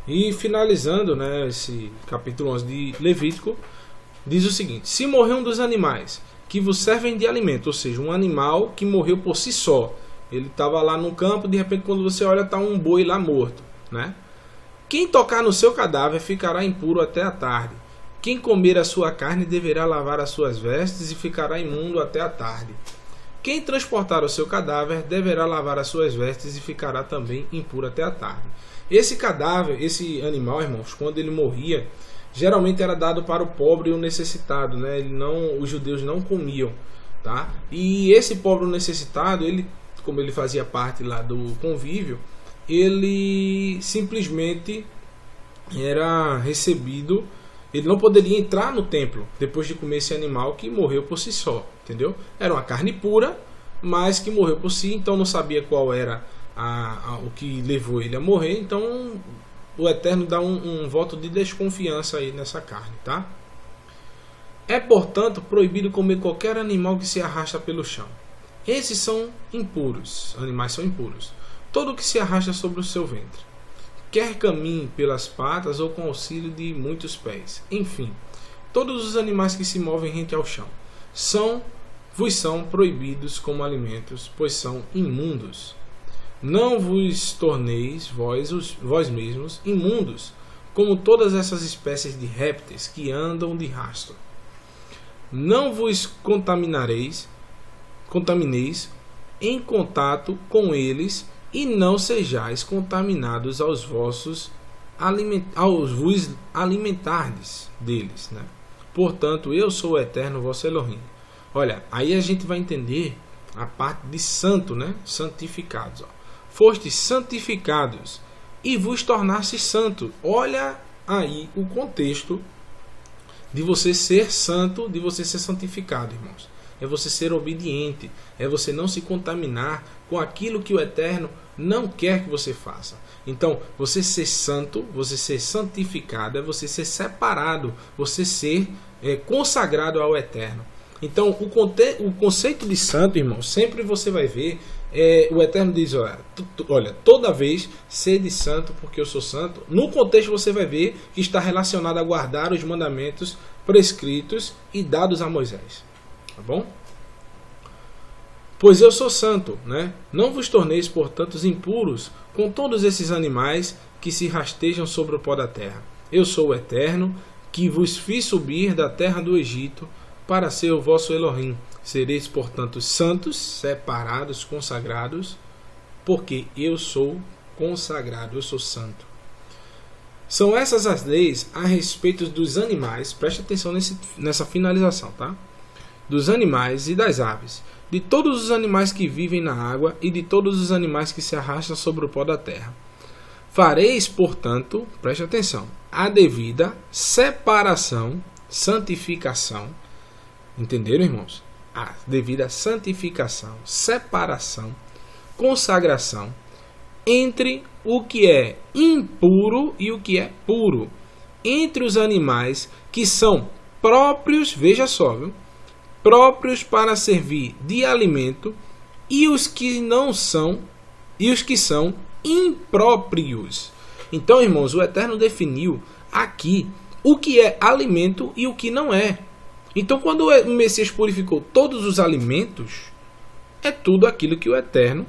[SPEAKER 1] E finalizando, né, esse capítulo 11 de Levítico, diz o seguinte: se morrer um dos animais que vos servem de alimento, ou seja, um animal que morreu por si só, ele estava lá no campo, de repente quando você olha está um boi lá morto, né? Quem tocar no seu cadáver ficará impuro até a tarde. Quem comer a sua carne deverá lavar as suas vestes e ficará imundo até a tarde. Quem transportar o seu cadáver deverá lavar as suas vestes e ficará também impuro até a tarde. Esse cadáver, esse animal, irmãos, quando ele morria, geralmente era dado para o pobre e o necessitado, né? Os judeus não comiam, tá? E esse pobre e o necessitado, como ele fazia parte lá do convívio, ele simplesmente era recebido. Ele não poderia entrar no templo depois de comer esse animal que morreu por si só, entendeu? Era uma carne pura, mas que morreu por si, então não sabia qual era o que levou ele a morrer. Então o Eterno dá um voto de desconfiança aí nessa carne, tá? É, portanto, proibido comer qualquer animal que se arrasta pelo chão. Esses são impuros, animais são impuros. Todo o que se arrasta sobre o seu ventre, quer caminhe pelas patas ou com auxílio de muitos pés. Enfim, todos os animais que se movem rente ao chão vos são proibidos como alimentos, pois são imundos. Não vos torneis vós mesmos imundos, como todas essas espécies de répteis que andam de rastro. Não vos contamineis em contato com eles, e não sejais contaminados aos vos alimentardes deles, né? Portanto, eu sou o Eterno, vosso Elohim. Olha, aí a gente vai entender a parte de santo, né? Santificados. Ó. Fostes santificados e vos tornastes santo. Olha aí o contexto de você ser santo, de você ser santificado, irmãos. É você ser obediente, é você não se contaminar com aquilo que o Eterno não quer que você faça. Então, você ser santo, você ser santificado, é você ser separado, você ser consagrado ao Eterno. Então, o conceito de santo, irmão, sempre você vai ver, o Eterno diz, olha, toda vez sede santo porque eu sou santo. No contexto você vai ver que está relacionado a guardar os mandamentos prescritos e dados a Moisés. Tá bom? Pois eu sou santo, né? Não vos torneis, portanto, impuros com todos esses animais que se rastejam sobre o pó da terra. Eu sou o Eterno, que vos fiz subir da terra do Egito para ser o vosso Elohim. Sereis, portanto, santos, separados, consagrados, porque eu sou consagrado, eu sou santo. São essas as leis a respeito dos animais. Preste atenção nessa finalização, tá? dos animais e das aves, de todos os animais que vivem na água e de todos os animais que se arrastam sobre o pó da terra. Fareis, portanto, preste atenção, a devida separação, santificação, entenderam, irmãos? A devida santificação, separação, consagração entre o que é impuro e o que é puro, entre os animais que são próprios, veja só, viu? Próprios para servir de alimento e os que não são, e os que são impróprios. Então, irmãos, o Eterno definiu aqui o que é alimento e o que não é. Então, quando o Messias purificou todos os alimentos, é tudo aquilo que o Eterno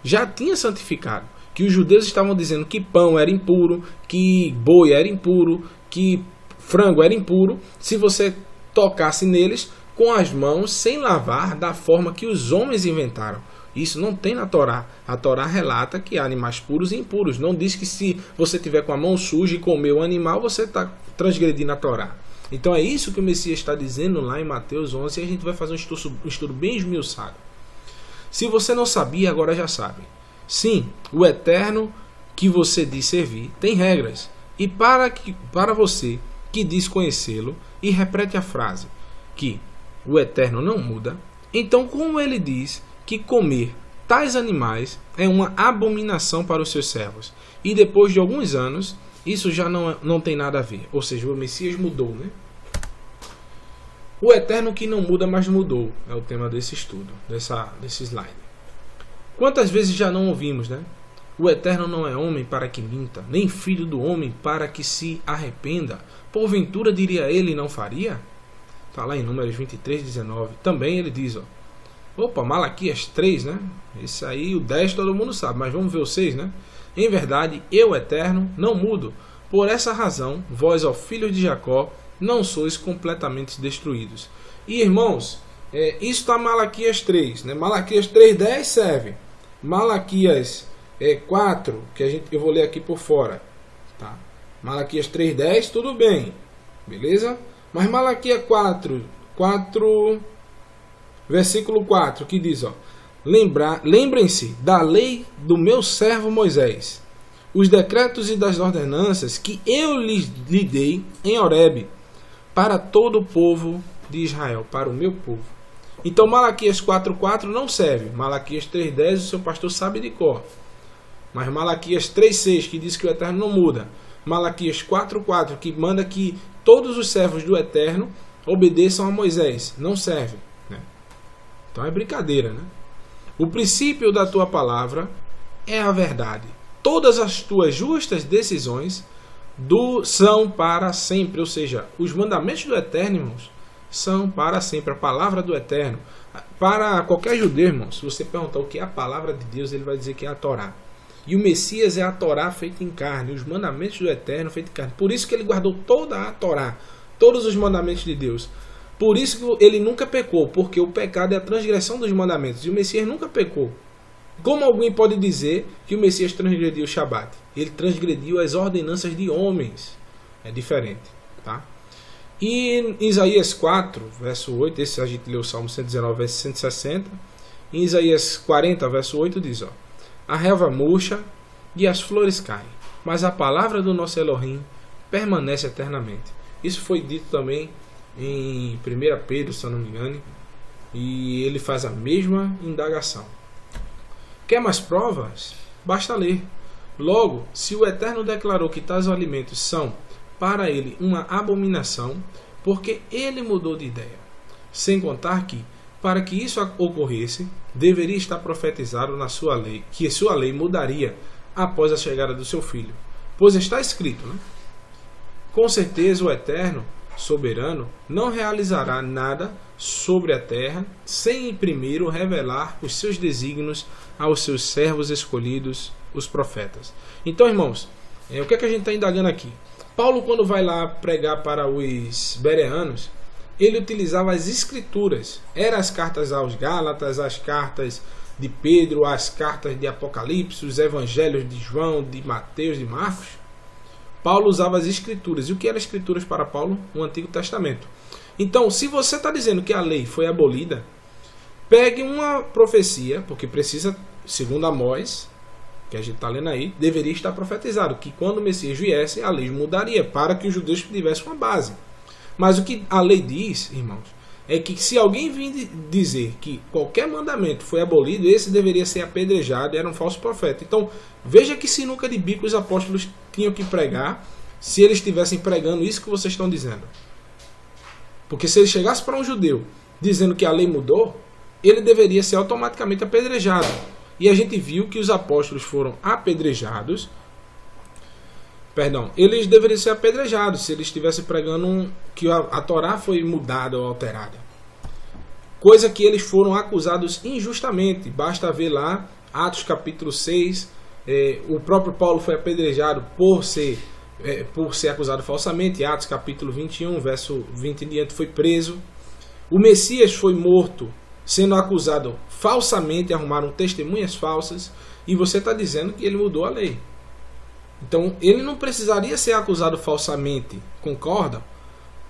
[SPEAKER 1] já tinha santificado. Que os judeus estavam dizendo que pão era impuro, que boi era impuro, que frango era impuro, se você tocasse neles com as mãos, sem lavar, da forma que os homens inventaram. Isso não tem na Torá. A Torá relata que há animais puros e impuros. Não diz que se você tiver com a mão suja e comer o animal, você está transgredindo a Torá. Então é isso que o Messias está dizendo lá em Mateus 11, e a gente vai fazer um estudo bem esmiuçado. Se você não sabia, agora já sabe. Sim, o Eterno que você diz servir tem regras. E para você que diz conhecê-lo e repete a frase que o Eterno não muda, então como ele diz que comer tais animais é uma abominação para os seus servos? E depois de alguns anos, isso já não tem nada a ver. Ou seja, o Messias mudou, né? O Eterno que não muda, mas mudou. É o tema desse estudo, desse slide. Quantas vezes já não ouvimos, né? O Eterno não é homem para que minta, nem filho do homem para que se arrependa. Porventura, diria ele, não faria? Está lá em Números 23, 19. Também ele diz, Malaquias 3, né? Esse aí, o 10 todo mundo sabe, mas vamos ver o 6, né? Em verdade, eu, Eterno, não mudo. Por essa razão, vós, ó filhos de Jacó, não sois completamente destruídos. E, irmãos, isso está em Malaquias 3, né? Malaquias 3:10 serve. Malaquias 4, que eu vou ler aqui por fora. Tá? Malaquias 3:10, tudo bem. Beleza? Mas Malaquias 4, versículo 4, que diz, lembrem-se da lei do meu servo Moisés, os decretos e das ordenanças que eu lhe dei em Horebe, para todo o povo de Israel, para o meu povo. Então Malaquias 4:4 não serve. Malaquias 3:10 o seu pastor sabe de cor. Mas Malaquias 3:6, que diz que o Eterno não muda. Malaquias 4:4, que manda que todos os servos do Eterno obedeçam a Moisés, não serve, né? Então é brincadeira, né? O princípio da tua palavra é a verdade. Todas as tuas justas decisões são para sempre. Ou seja, os mandamentos do Eterno, irmãos, são para sempre. A palavra do Eterno. Para qualquer judeu, irmãos, se você perguntar o que é a palavra de Deus, ele vai dizer que é a Torá. E o Messias é a Torá feita em carne, os mandamentos do Eterno feitos em carne. Por isso que ele guardou toda a Torá, todos os mandamentos de Deus. Por isso que ele nunca pecou, porque o pecado é a transgressão dos mandamentos. E o Messias nunca pecou. Como alguém pode dizer que o Messias transgrediu o Shabat? Ele transgrediu as ordenanças de homens. É diferente, tá? E em Isaías 4, verso 8, esse a gente leu o Salmo 119, verso 160. Em Isaías 40, verso 8 diz, a relva murcha e as flores caem, mas a palavra do nosso Elohim permanece eternamente. Isso foi dito também em 1 Pedro, se eu não me engano, e ele faz a mesma indagação. Quer mais provas? Basta ler. Logo, se o Eterno declarou que tais alimentos são para ele uma abominação, porque ele mudou de ideia. Sem contar que, para que isso ocorresse, deveria estar profetizado na sua lei, que sua lei mudaria após a chegada do seu filho. Pois está escrito, né? Com certeza o Eterno, soberano, não realizará nada sobre a terra sem primeiro revelar os seus desígnios aos seus servos escolhidos, os profetas. Então, irmãos, o que é que a gente está indagando aqui? Paulo, quando vai lá pregar para os bereanos, ele utilizava as escrituras. Eram as cartas aos Gálatas, as cartas de Pedro, as cartas de Apocalipse, os evangelhos de João, de Mateus, de Marcos. Paulo usava as escrituras. E o que eram escrituras para Paulo? O Antigo Testamento. Então, se você está dizendo que a lei foi abolida, pegue uma profecia, porque precisa, segundo Amós, que a gente está lendo aí, deveria estar profetizado, que quando o Messias viesse, a lei mudaria, para que os judeus tivessem uma base. Mas o que a lei diz, irmãos, é que se alguém vir dizer que qualquer mandamento foi abolido, esse deveria ser apedrejado e era um falso profeta. Então, veja que sinuca de bico os apóstolos tinham que pregar, se eles estivessem pregando isso que vocês estão dizendo. Porque se ele chegasse para um judeu dizendo que a lei mudou, ele deveria ser automaticamente apedrejado. E a gente viu que os apóstolos foram apedrejados. Eles deveriam ser apedrejados se eles estivessem pregando que a Torá foi mudada ou alterada. Coisa que eles foram acusados injustamente. Basta ver lá, Atos capítulo 6, o próprio Paulo foi apedrejado por ser acusado falsamente. Atos capítulo 21, verso 20 em diante, foi preso. O Messias foi morto, sendo acusado falsamente, arrumaram testemunhas falsas, e você está dizendo que ele mudou a lei. Então, ele não precisaria ser acusado falsamente, concorda?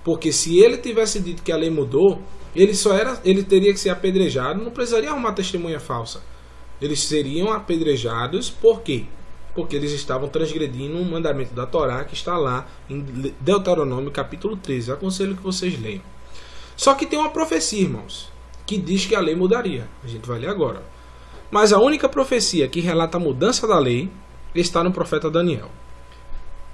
[SPEAKER 1] Porque se ele tivesse dito que a lei mudou, ele teria que ser apedrejado, não precisaria arrumar testemunha falsa. Eles seriam apedrejados, por quê? Porque eles estavam transgredindo um mandamento da Torá que está lá em Deuteronômio capítulo 13. Eu aconselho que vocês leiam. Só que tem uma profecia, irmãos, que diz que a lei mudaria. A gente vai ler agora. Mas a única profecia que relata a mudança da lei está no profeta Daniel.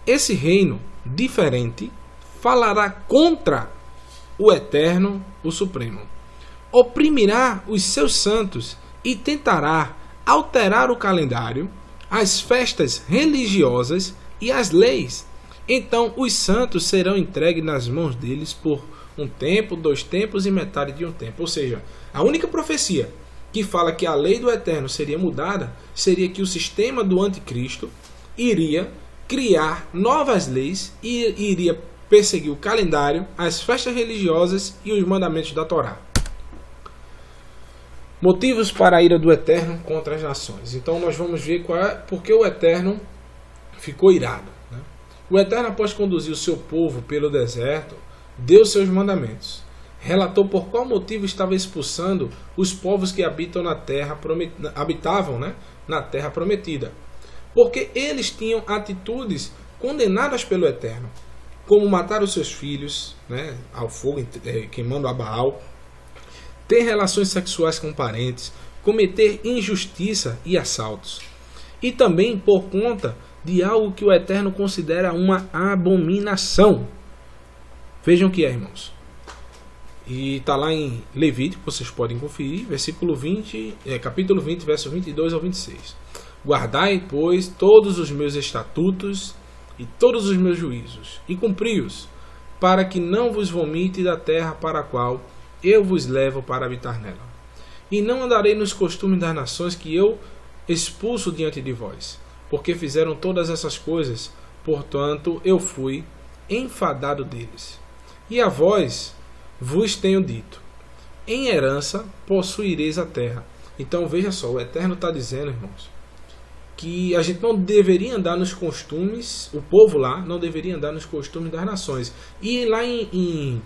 [SPEAKER 1] Esse reino diferente falará contra o Eterno, o Supremo. Oprimirá os seus santos e tentará alterar o calendário, as festas religiosas e as leis. Então os santos serão entregues nas mãos deles por um tempo, 2 tempos e metade de um tempo. Ou seja, a única profecia que fala que a lei do Eterno seria mudada seria que o sistema do anticristo iria criar novas leis e iria perseguir o calendário, as festas religiosas e os mandamentos da Torá. Motivos para a ira do Eterno contra as nações. Então nós vamos ver por que o Eterno ficou irado. Né? O Eterno, após conduzir o seu povo pelo deserto, deu seus mandamentos. Relatou por qual motivo estava expulsando os povos que habitavam na terra prometida. Porque eles tinham atitudes condenadas pelo Eterno, como matar os seus filhos, né, ao fogo, queimando a Baal, ter relações sexuais com parentes, cometer injustiça e assaltos. E também por conta de algo que o Eterno considera uma abominação. Vejam o que é, irmãos. E está lá em Levítico, vocês podem conferir, capítulo 20, verso 22 ao 26. Guardai, pois, todos os meus estatutos e todos os meus juízos, e cumpri-os, para que não vos vomite da terra para a qual eu vos levo para habitar nela. E não andarei nos costumes das nações que eu expulso diante de vós, porque fizeram todas essas coisas, portanto eu fui enfadado deles. E a vós vos tenho dito, em herança possuireis a terra. Então veja só, o Eterno está dizendo, irmãos, que a gente não deveria andar nos costumes, o povo lá não deveria andar nos costumes das nações. E lá em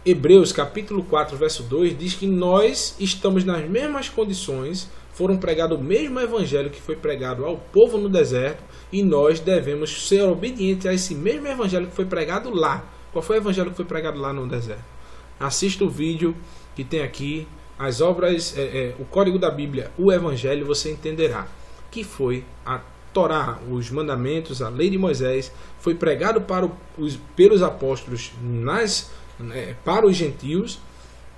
[SPEAKER 1] Hebreus capítulo 4, verso 2, diz que nós estamos nas mesmas condições, foram pregado o mesmo evangelho que foi pregado ao povo no deserto, e nós devemos ser obedientes a esse mesmo evangelho que foi pregado lá. Qual foi o evangelho que foi pregado lá no deserto? Assista o vídeo que tem aqui, as obras, o código da Bíblia, o evangelho, você entenderá que foi a Torá, os mandamentos, a lei de Moisés, foi pregado pelos apóstolos para os gentios,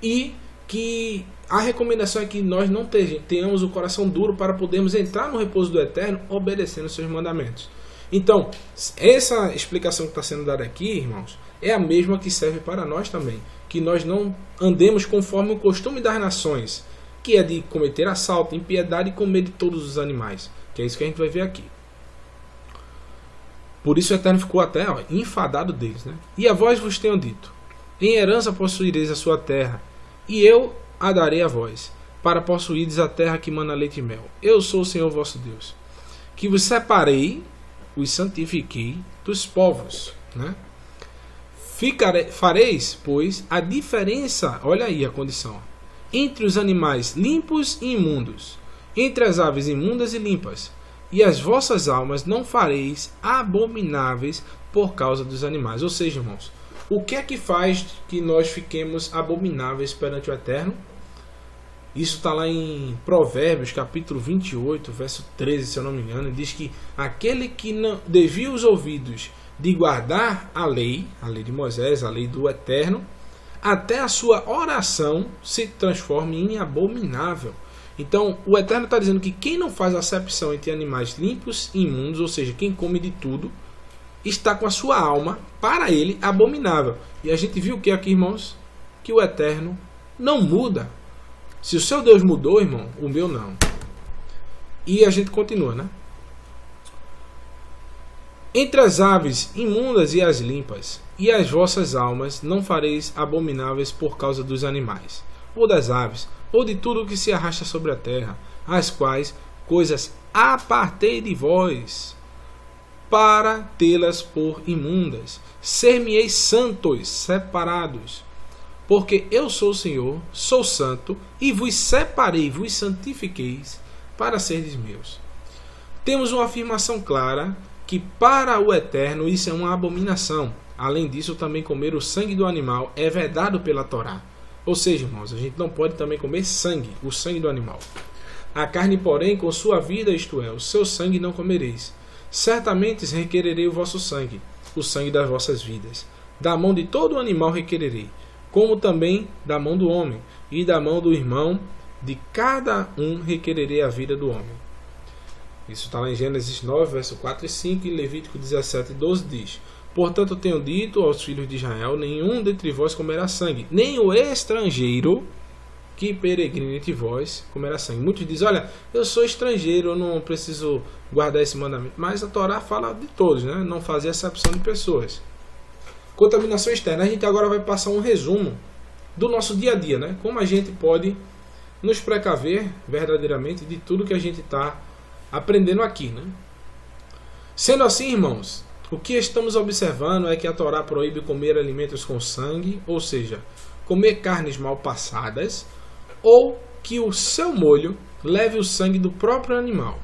[SPEAKER 1] e que a recomendação é que nós não tenhamos o coração duro para podermos entrar no repouso do Eterno obedecendo os seus mandamentos. Então, essa explicação que está sendo dada aqui, irmãos, é a mesma que serve para nós também, que nós não andemos conforme o costume das nações, que é de cometer assalto, impiedade e comer de todos os animais, que é isso que a gente vai ver aqui. Por isso o Eterno ficou até enfadado deles, né? E a vós vos tenho dito, em herança possuireis a sua terra, e eu a darei a vós, para possuídes a terra que mana leite e mel. Eu sou o Senhor vosso Deus, que vos separei os santifiquei dos povos, né? Fareis, pois, a diferença, olha aí a condição, entre os animais limpos e imundos, entre as aves imundas e limpas, e as vossas almas não fareis abomináveis por causa dos animais. Ou seja, irmãos, o que é que faz que nós fiquemos abomináveis perante o Eterno? Isso está lá em Provérbios, capítulo 28, verso 13, se eu não me engano. Diz que aquele que não desvia os ouvidos de guardar a lei de Moisés, a lei do Eterno, até a sua oração se transforme em abominável. Então, o Eterno está dizendo que quem não faz acepção entre animais limpos e imundos, ou seja, quem come de tudo, está com a sua alma, para ele, abominável. E a gente viu o que aqui, irmãos? Que o Eterno não muda. Se o seu Deus mudou, irmão, o meu não. E a gente continua, né? Entre as aves imundas e as limpas, e as vossas almas não fareis abomináveis por causa dos animais, ou das aves, ou de tudo que se arrasta sobre a terra, as quais coisas apartei de vós, para tê-las por imundas. Ser-me-eis santos, separados, porque eu sou o Senhor, sou santo, e vos separei, vos santifiqueis, para serdes meus. Temos uma afirmação clara que para o Eterno isso é uma abominação. Além disso, também comer o sangue do animal é vedado pela Torá. Ou seja, irmãos, a gente não pode também comer sangue, o sangue do animal. A carne, porém, com sua vida, isto é, o seu sangue não comereis. Certamente requererei o vosso sangue, o sangue das vossas vidas. Da mão de todo animal requererei, como também da mão do homem, e da mão do irmão, de cada um requererei a vida do homem. Isso está lá em Gênesis 9, verso 4 e 5, e Levítico 17, 12 diz: Portanto tenho dito aos filhos de Israel, nenhum dentre vós comerá sangue, nem o estrangeiro que peregrina entre vós comerá sangue. Muitos dizem, olha, eu sou estrangeiro, eu não preciso guardar esse mandamento. Mas a Torá fala de todos, né? Não fazer exceção de pessoas. Contaminação externa. A gente agora vai passar um resumo do nosso dia a dia, né? Como a gente pode nos precaver verdadeiramente de tudo que a gente está aprendendo aqui, né? Sendo assim, irmãos, o que estamos observando é que a Torá proíbe comer alimentos com sangue, ou seja, comer carnes mal passadas, ou que o seu molho leve o sangue do próprio animal.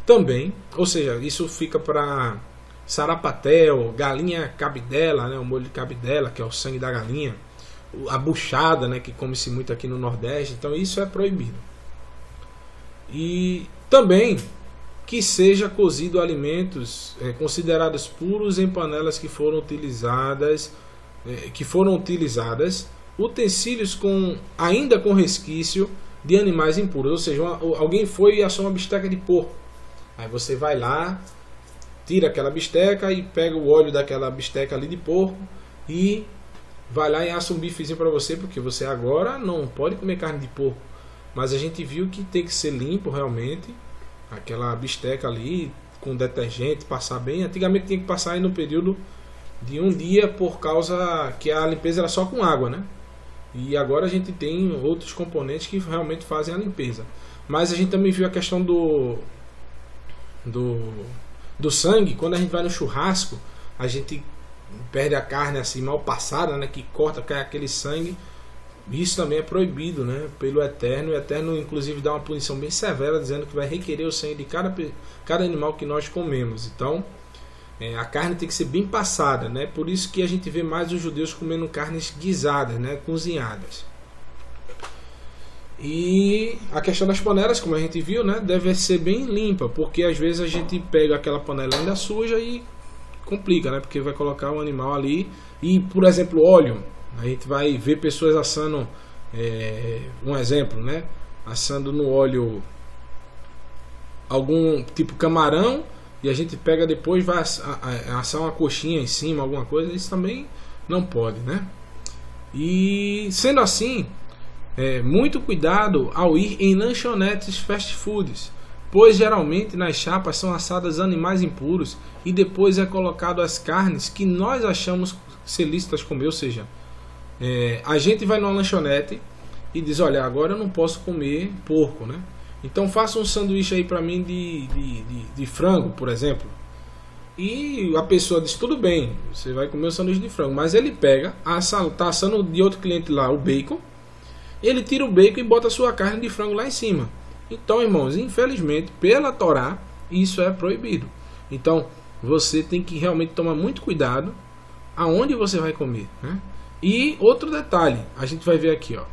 [SPEAKER 1] Também, ou seja, isso fica para sarapatel, galinha cabidela, né, o molho de cabidela, que é o sangue da galinha, a buchada, né, que come-se muito aqui no Nordeste, então isso é proibido. E também que seja cozido alimentos considerados puros em panelas que foram utilizadas, utensílios ainda com resquício de animais impuros. Ou seja, alguém foi e assou uma bisteca de porco. Aí você vai lá, tira aquela bisteca e pega o óleo daquela bisteca ali de porco e vai lá e assa um bifezinho para você, porque você agora não pode comer carne de porco. Mas a gente viu que tem que ser limpo realmente, aquela bisteca ali com detergente, passar bem. Antigamente tinha que passar aí no período de um dia, por causa que a limpeza era só com água, né? E agora a gente tem outros componentes que realmente fazem a limpeza. Mas a gente também viu a questão do sangue. Quando a gente vai no churrasco, a gente perde a carne assim mal passada, né? Que corta, cai aquele sangue. Isso também é proibido, né, pelo Eterno. O Eterno inclusive dá uma punição bem severa, dizendo que vai requerer o sangue de cada animal que nós comemos. Então a carne tem que ser bem passada, né? Por isso que a gente vê mais os judeus comendo carnes guisadas, né, cozinhadas. E a questão das panelas, como a gente viu, né, deve ser bem limpa, porque às vezes a gente pega aquela panela ainda suja e complica, né, porque vai colocar um animal ali. E, por exemplo, óleo, a gente vai ver pessoas assando, um exemplo, né, assando no óleo algum tipo camarão, e a gente pega depois, vai assar uma coxinha em cima, alguma coisa. Isso também não pode, né? E sendo assim, muito cuidado ao ir em lanchonetes fast foods, pois geralmente nas chapas são assadas animais impuros e depois é colocado as carnes que nós achamos ser lícitas comer. Ou seja, a gente vai numa lanchonete e diz, olha, agora eu não posso comer porco, né? Então faça um sanduíche aí para mim de frango, por exemplo. E a pessoa diz, tudo bem, você vai comer o sanduíche de frango. Mas ele pega, tá assando de outro cliente lá o bacon. Ele tira o bacon e bota a sua carne de frango lá em cima. Então, irmãos, infelizmente, pela Torá, isso é proibido. Então, você tem que realmente tomar muito cuidado aonde você vai comer, né? E outro detalhe, a gente vai ver aqui, ó.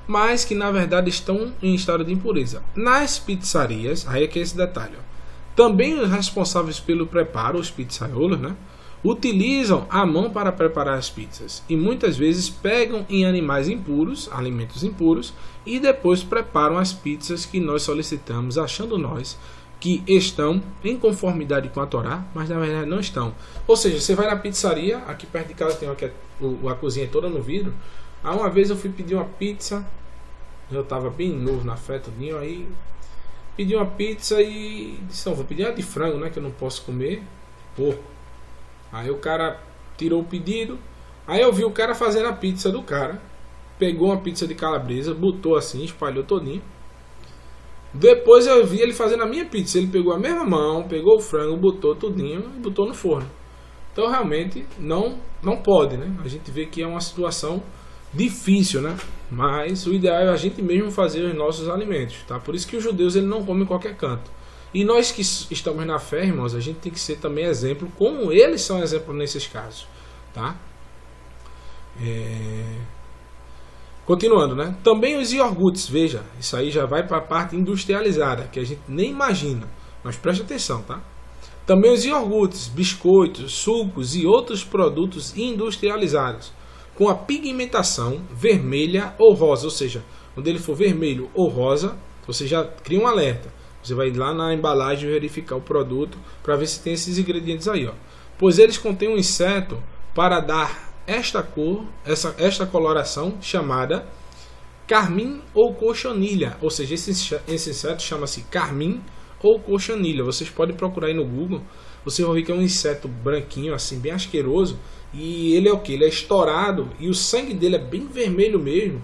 [SPEAKER 1] Mas que na verdade estão em estado de impureza. Nas pizzarias, aí é que é esse detalhe, ó. Também os responsáveis pelo preparo, os pizzaiolos, né, utilizam a mão para preparar as pizzas e muitas vezes pegam em animais impuros, alimentos impuros, e depois preparam as pizzas que nós solicitamos, achando nós que estão em conformidade com a Torá, mas na verdade não estão. Ou seja, você vai na pizzaria, aqui perto de casa tem a cozinha toda no vidro. Uma vez eu fui pedir uma pizza, eu estava bem novo na fé, tudinho, aí pedi uma pizza e disse, não, vou pedir uma de frango, né, que eu não posso comer porco. Aí o cara tirou o pedido, aí eu vi o cara fazendo a pizza do cara, pegou uma pizza de calabresa, botou assim, espalhou todinho. Depois eu vi ele fazendo a minha pizza, ele pegou a mesma mão, pegou o frango, botou tudinho e botou no forno. Então realmente não pode, né? A gente vê que é uma situação difícil, né? Mas o ideal é a gente mesmo fazer os nossos alimentos, tá? Por isso que os judeus ele não comem em qualquer canto. E nós que estamos na fé, irmãos, a gente tem que ser também exemplo, como eles são exemplo nesses casos, tá? Continuando, né? Também os iogurtes, veja, isso aí já vai para a parte industrializada, que a gente nem imagina, mas preste atenção, tá? Também os iogurtes, biscoitos, sucos e outros produtos industrializados, com a pigmentação vermelha ou rosa, ou seja, quando ele for vermelho ou rosa, você já cria um alerta. Você vai lá na embalagem verificar o produto para ver se tem esses ingredientes aí, ó. Pois eles contêm um inseto para dar esta cor, esta coloração chamada carmim ou cochonilha. Ou seja, esse inseto chama-se carmim ou cochonilha. Vocês podem procurar aí no Google. Você vai ver que é um inseto branquinho, assim, bem asqueroso. E ele é o que? Ele é estourado e o sangue dele é bem vermelho mesmo.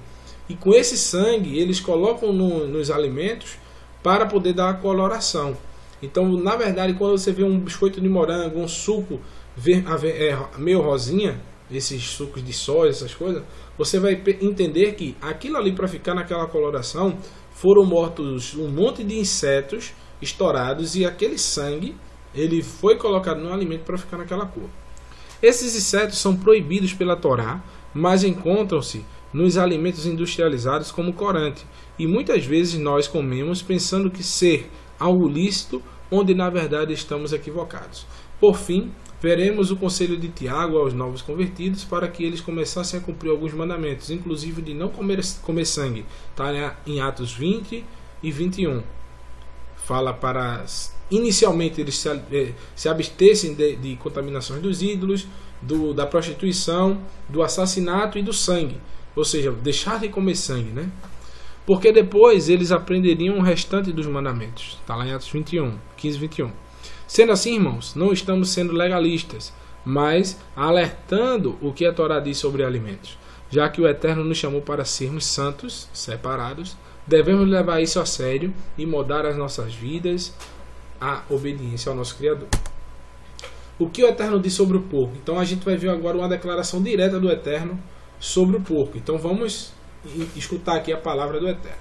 [SPEAKER 1] E com esse sangue eles colocam nos alimentos para poder dar a coloração. Então, na verdade, quando você vê um biscoito de morango, um suco meio rosinha, esses sucos de soja, essas coisas, você vai entender que aquilo ali, para ficar naquela coloração, foram mortos um monte de insetos estourados e aquele sangue ele foi colocado no alimento para ficar naquela cor. Esses insetos são proibidos pela Torá, mas encontram-se nos alimentos industrializados como corante, e muitas vezes nós comemos pensando que ser algo lícito, onde na verdade estamos equivocados. Por fim, veremos o conselho de Tiago aos novos convertidos para que eles começassem a cumprir alguns mandamentos, inclusive de não comer sangue. Está em Atos 20 e 21. Fala para inicialmente eles se abstessem de contaminações dos ídolos, da prostituição, do assassinato e do sangue. Ou seja, deixar de comer sangue, né? Porque depois eles aprenderiam o restante dos mandamentos. Está lá em Atos 21, 15 e 21. Sendo assim, irmãos, não estamos sendo legalistas, mas alertando o que a Torá diz sobre alimentos. Já que o Eterno nos chamou para sermos santos, separados, devemos levar isso a sério e mudar as nossas vidas à obediência ao nosso Criador. O que o Eterno diz sobre o porco? Então a gente vai ver agora uma declaração direta do Eterno sobre o porco. Então vamos escutar aqui a palavra do Eterno.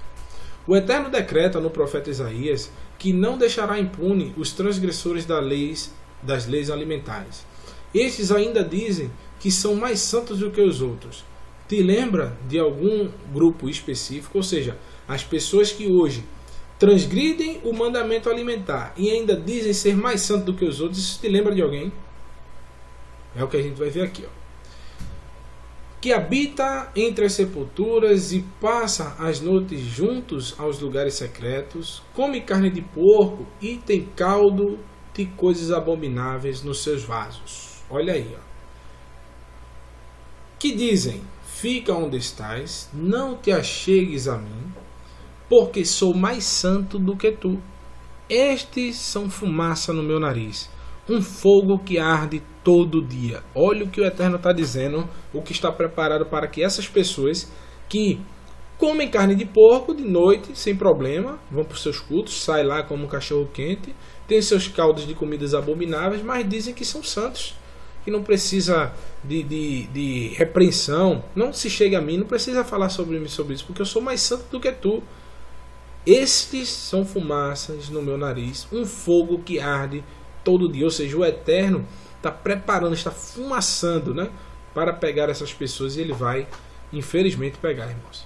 [SPEAKER 1] O Eterno decreta no profeta Isaías que não deixará impune os transgressores das leis alimentares. Estes ainda dizem que são mais santos do que os outros. Te lembra de algum grupo específico? Ou seja, as pessoas que hoje transgridem o mandamento alimentar e ainda dizem ser mais santos do que os outros, isso te lembra de alguém? É o que a gente vai ver aqui, ó. Que habita entre as sepulturas e passa as noites juntos aos lugares secretos, come carne de porco e tem caldo de coisas abomináveis nos seus vasos. Olha aí, ó. Que dizem, fica onde estás, não te achegues a mim, porque sou mais santo do que tu. Estes são fumaça no meu nariz, um fogo que arde todo dia. Olha o que o Eterno está dizendo, o que está preparado para que essas pessoas que comem carne de porco de noite, sem problema, vão para os seus cultos, saem lá como um cachorro quente, têm seus caldos de comidas abomináveis, mas dizem que são santos, que não precisa de repreensão, não se chega a mim, não precisa falar sobre mim sobre isso, porque eu sou mais santo do que tu. Estes são fumaças no meu nariz, um fogo que arde todo dia, ou seja, o Eterno está preparando, está fumaçando, né, para pegar essas pessoas, e ele vai, infelizmente, pegar, irmãos.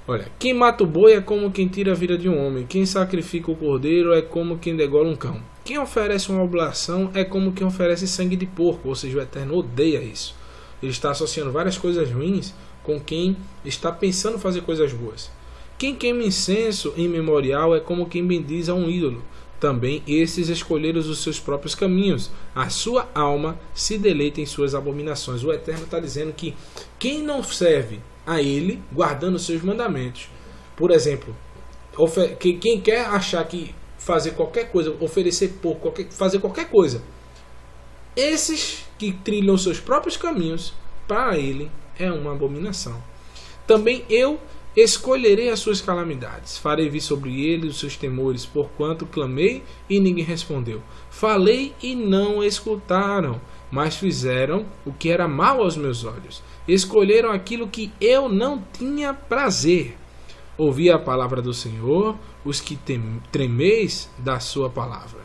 [SPEAKER 1] Olha, quem mata o boi é como quem tira a vida de um homem, quem sacrifica o cordeiro é como quem degola um cão, quem oferece uma oblação é como quem oferece sangue de porco, ou seja, o Eterno odeia isso. Ele está associando várias coisas ruins com quem está pensando fazer coisas boas. Quem queima incenso em memorial é como quem bendiz a um ídolo. Também esses escolheram os seus próprios caminhos. A sua alma se deleita em suas abominações. O Eterno está dizendo que quem não serve a Ele, guardando os seus mandamentos, por exemplo, quem quer achar que fazer qualquer coisa, oferecer pouco, fazer qualquer coisa, esses que trilham os seus próprios caminhos, para Ele é uma abominação. Também eu escolherei as suas calamidades, farei vir sobre ele os seus temores, porquanto clamei e ninguém respondeu, falei e não escutaram, mas fizeram o que era mal aos meus olhos, escolheram aquilo que eu não tinha prazer. Ouvi a palavra do Senhor, os que tremeis da sua palavra.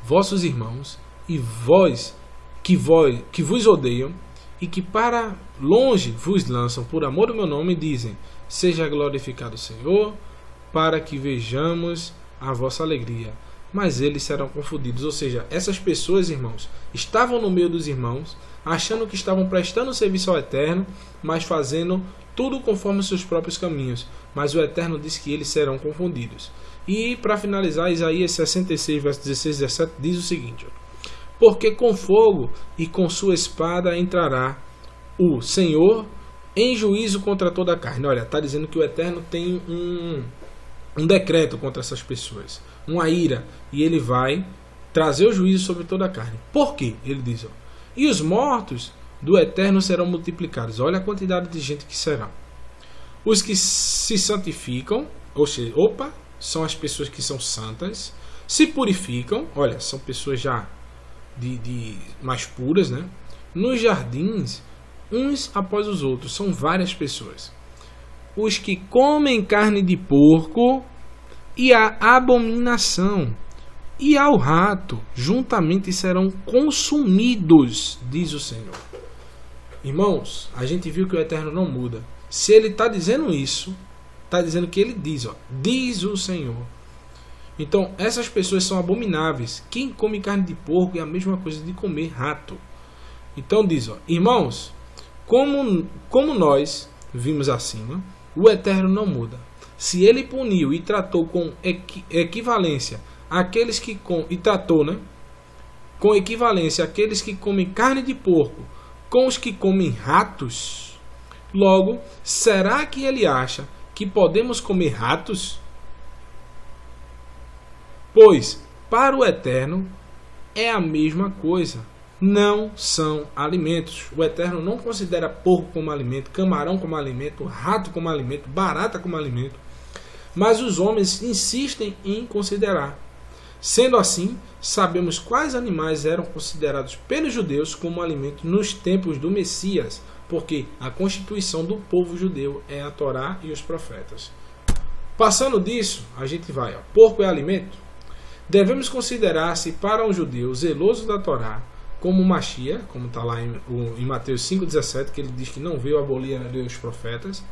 [SPEAKER 1] Vossos irmãos e vós que vos odeiam, e que para longe vos lançam por amor do meu nome, dizem, seja glorificado o Senhor, para que vejamos a vossa alegria. Mas eles serão confundidos. Ou seja, essas pessoas, irmãos, estavam no meio dos irmãos, achando que estavam prestando serviço ao Eterno, mas fazendo tudo conforme os seus próprios caminhos. Mas o Eterno diz que eles serão confundidos. E para finalizar, Isaías 66, versos 16 e 17, diz o seguinte: porque com fogo e com sua espada entrará o Senhor em juízo contra toda a carne. Olha, está dizendo que o Eterno tem um decreto contra essas pessoas, uma ira, e ele vai trazer o juízo sobre toda a carne. Por quê? Ele diz, e os mortos do Eterno serão multiplicados. Olha a quantidade de gente que serão. Os que se santificam, ou seja, são as pessoas que são santas, se purificam, olha, são pessoas já de mais puras, né? Nos jardins, uns após os outros, são várias pessoas. Os que comem carne de porco e a abominação e ao rato juntamente serão consumidos, diz o Senhor. Irmãos, a gente viu que o Eterno não muda. Se ele está dizendo isso, está dizendo que ele diz, diz o Senhor. Então, essas pessoas são abomináveis. Quem come carne de porco é a mesma coisa de comer rato. Então diz, irmãos, como nós vimos acima, o Eterno não muda. Se ele puniu e tratou com equivalência aqueles que com equivalência aqueles que comem carne de porco com os que comem ratos, logo, será que ele acha que podemos comer ratos? Pois, para o Eterno, é a mesma coisa. Não são alimentos. O Eterno não considera porco como alimento, camarão como alimento, rato como alimento, barata como alimento. Mas os homens insistem em considerar. Sendo assim, sabemos quais animais eram considerados pelos judeus como alimento nos tempos do Messias, porque a constituição do povo judeu é a Torá e os profetas. Passando disso, a gente vai. Porco é alimento? Devemos considerar se para um judeu zeloso da Torá, como Machia, como está lá em Mateus 5,17, que ele diz que não veio abolir a lei dos profetas,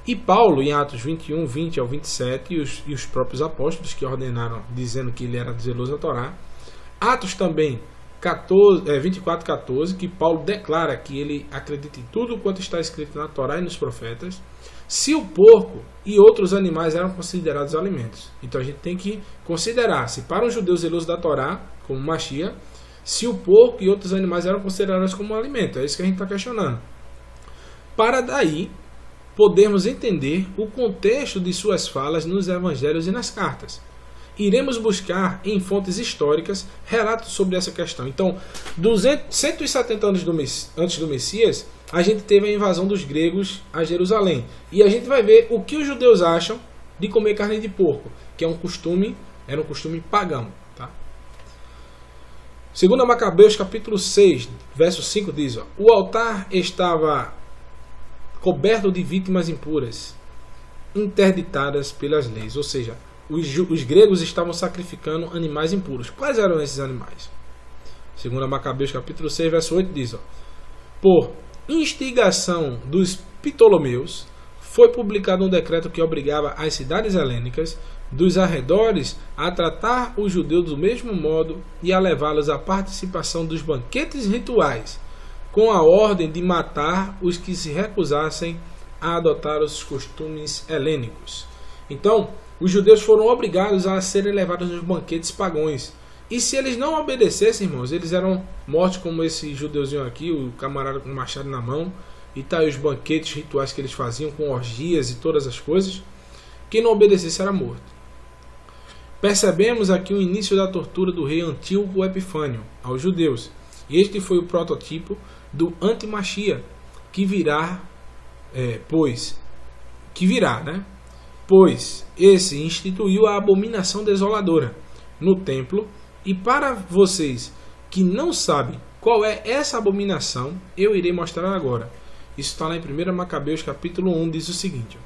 [SPEAKER 1] e Paulo em Atos 21, 20 ao 27, e os próprios apóstolos que ordenaram, dizendo que ele era zeloso da Torá. Atos também 24, 14, que Paulo declara que ele acredita em tudo quanto está escrito na Torá e nos profetas. Se o porco e outros animais eram considerados alimentos. Então a gente tem que considerar se para um judeu zeloso da Torá, como Machia, se o porco e outros animais eram considerados como alimento. É isso que a gente está questionando. Para daí podermos entender o contexto de suas falas nos evangelhos e nas cartas. iremos buscar em fontes históricas relatos sobre essa questão. Então, 170 anos antes do Messias, a gente teve a invasão dos gregos a Jerusalém. E a gente vai ver o que os judeus acham de comer carne de porco, que era um costume pagão. Tá? 2 Macabeus capítulo 6, verso 5 diz, o altar estava coberto de vítimas impuras, interditadas pelas leis. Ou seja, os gregos estavam sacrificando animais impuros. Quais eram esses animais? 2 Macabeus capítulo 6, verso 8 diz, por instigação dos Ptolomeus, foi publicado um decreto que obrigava as cidades helênicas dos arredores a tratar os judeus do mesmo modo e a levá-los à participação dos banquetes rituais, com a ordem de matar os que se recusassem a adotar os costumes helênicos. Então, os judeus foram obrigados a serem levados nos banquetes pagãos. E se eles não obedecessem, irmãos, eles eram mortos, como esse judeuzinho aqui, o camarada com o machado na mão. E tá aí os banquetes rituais que eles faziam, com orgias e todas as coisas. Quem não obedecesse era morto. Percebemos aqui o início da tortura do rei Antíoco Epifânio aos judeus. E este foi o prototipo do antimachia, que virá, pois esse instituiu a abominação desoladora no templo. E para vocês que não sabem qual é essa abominação, eu irei mostrar agora. Isso está lá em 1 Macabeus capítulo 1, diz o seguinte: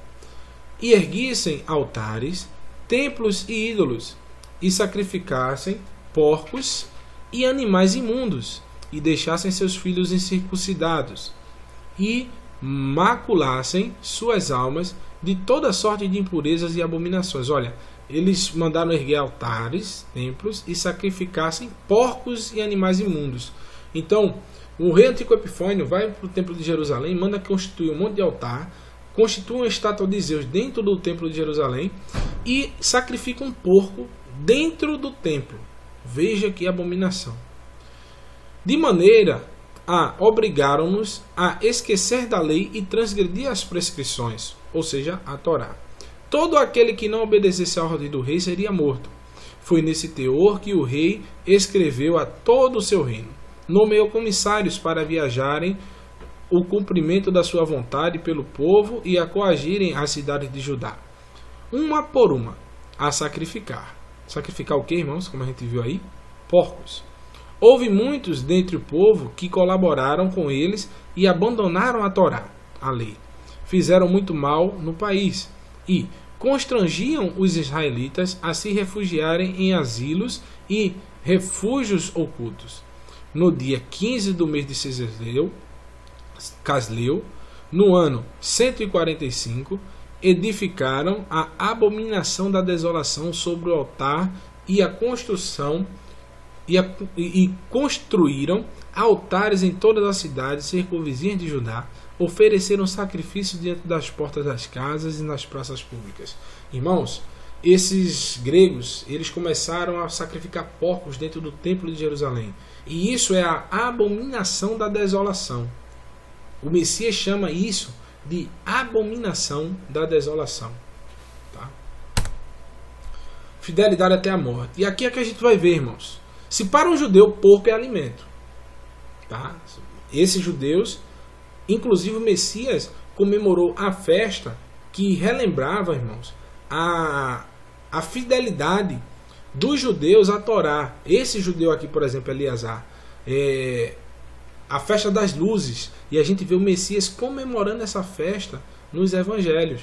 [SPEAKER 1] e erguissem altares, templos e ídolos, e sacrificassem porcos e animais imundos, e deixassem seus filhos incircuncidados, e maculassem suas almas de toda sorte de impurezas e abominações. Olha, eles mandaram erguer altares, templos, e sacrificassem porcos e animais imundos. Então, o rei Antíoco Epifânio vai para o templo de Jerusalém, manda constituir um monte de altar, constitui uma estátua de Zeus dentro do templo de Jerusalém e sacrifica um porco dentro do templo. Veja que abominação. De maneira a obrigaram-nos a esquecer da lei e transgredir as prescrições, ou seja, a Torá. Todo aquele que não obedecesse à ordem do rei seria morto. Foi nesse teor que o rei escreveu a todo o seu reino. Nomeou comissários para viajarem o cumprimento da sua vontade pelo povo e a coagirem as cidades de Judá, uma por uma, a sacrificar. Sacrificar o que, irmãos? Como a gente viu aí? Porcos. Houve muitos dentre o povo que colaboraram com eles e abandonaram a Torá, a lei. Fizeram muito mal no país e constrangiam os israelitas a se refugiarem em asilos e refúgios ocultos. No dia 15 do mês de Casleu, no ano 145, edificaram a abominação da desolação sobre o altar e construíram altares em todas as cidades circunvizinhas de Judá, ofereceram sacrifícios diante das portas das casas e nas praças públicas. Irmãos, esses gregos, eles começaram a sacrificar porcos dentro do templo de Jerusalém. E isso é a abominação da desolação. O Messias chama isso de abominação da desolação. Tá? Fidelidade até a morte. E aqui é que a gente vai ver, irmãos. Se para um judeu, porco é alimento. Tá? Esses judeus, inclusive o Messias, comemorou a festa que relembrava, irmãos, a fidelidade dos judeus à Torá. Esse judeu aqui, por exemplo, Eleazar, a festa das luzes. E a gente vê o Messias comemorando essa festa nos evangelhos.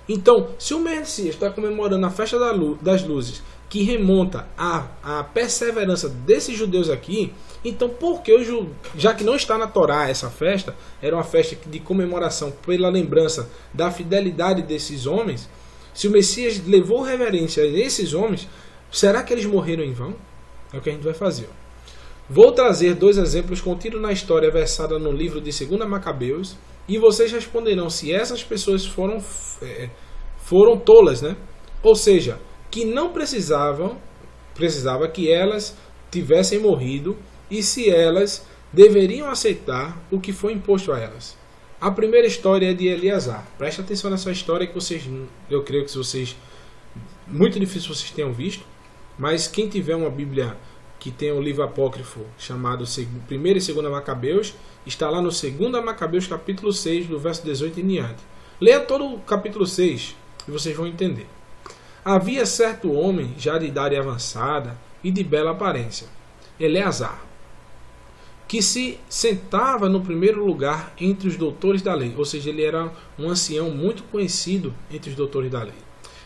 [SPEAKER 1] Então, se o Messias está comemorando a festa das luzes, que remonta à perseverança desses judeus aqui, então por que, já que não está na Torá essa festa, era uma festa de comemoração pela lembrança da fidelidade desses homens, se o Messias levou reverência a esses homens, será que eles morreram em vão? É o que a gente vai fazer. Vou trazer 2 exemplos contidos na história versada no livro de 2 Macabeus, e vocês responderão se essas pessoas foram tolas, né? Ou seja, que não precisava que elas tivessem morrido e se elas deveriam aceitar o que foi imposto a elas. A primeira história é de Eleazar. Preste atenção nessa história que eu creio que vocês, muito difícil vocês tenham visto. Mas quem tiver uma Bíblia que tem um livro apócrifo chamado 1 e 2 Macabeus, está lá no 2 Macabeus capítulo 6, do verso 18 em diante. Leia todo o capítulo 6 e vocês vão entender. Havia certo homem, já de idade avançada e de bela aparência, Eleazar, que se sentava no primeiro lugar entre os doutores da lei, ou seja, ele era um ancião muito conhecido entre os doutores da lei.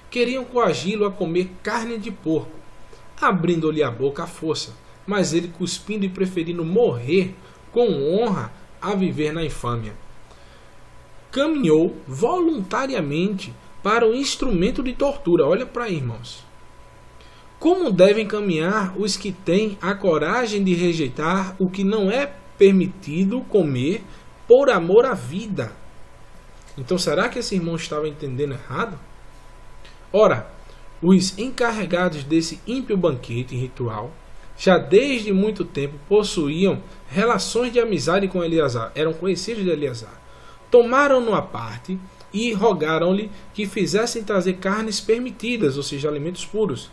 [SPEAKER 1] Queriam coagi-lo a comer carne de porco, abrindo-lhe a boca à força, mas ele, cuspindo e preferindo morrer com honra a viver na infâmia, caminhou voluntariamente para o instrumento de tortura. Olha para aí, irmãos. Como devem caminhar os que têm a coragem de rejeitar o que não é permitido comer por amor à vida? Então, será que esse irmão estava entendendo errado? Ora, os encarregados desse ímpio banquete ritual, já desde muito tempo possuíam relações de amizade com Eleazar, eram conhecidos de Eleazar. Tomaram-no à parte e rogaram-lhe que fizessem trazer carnes permitidas, ou seja, alimentos puros,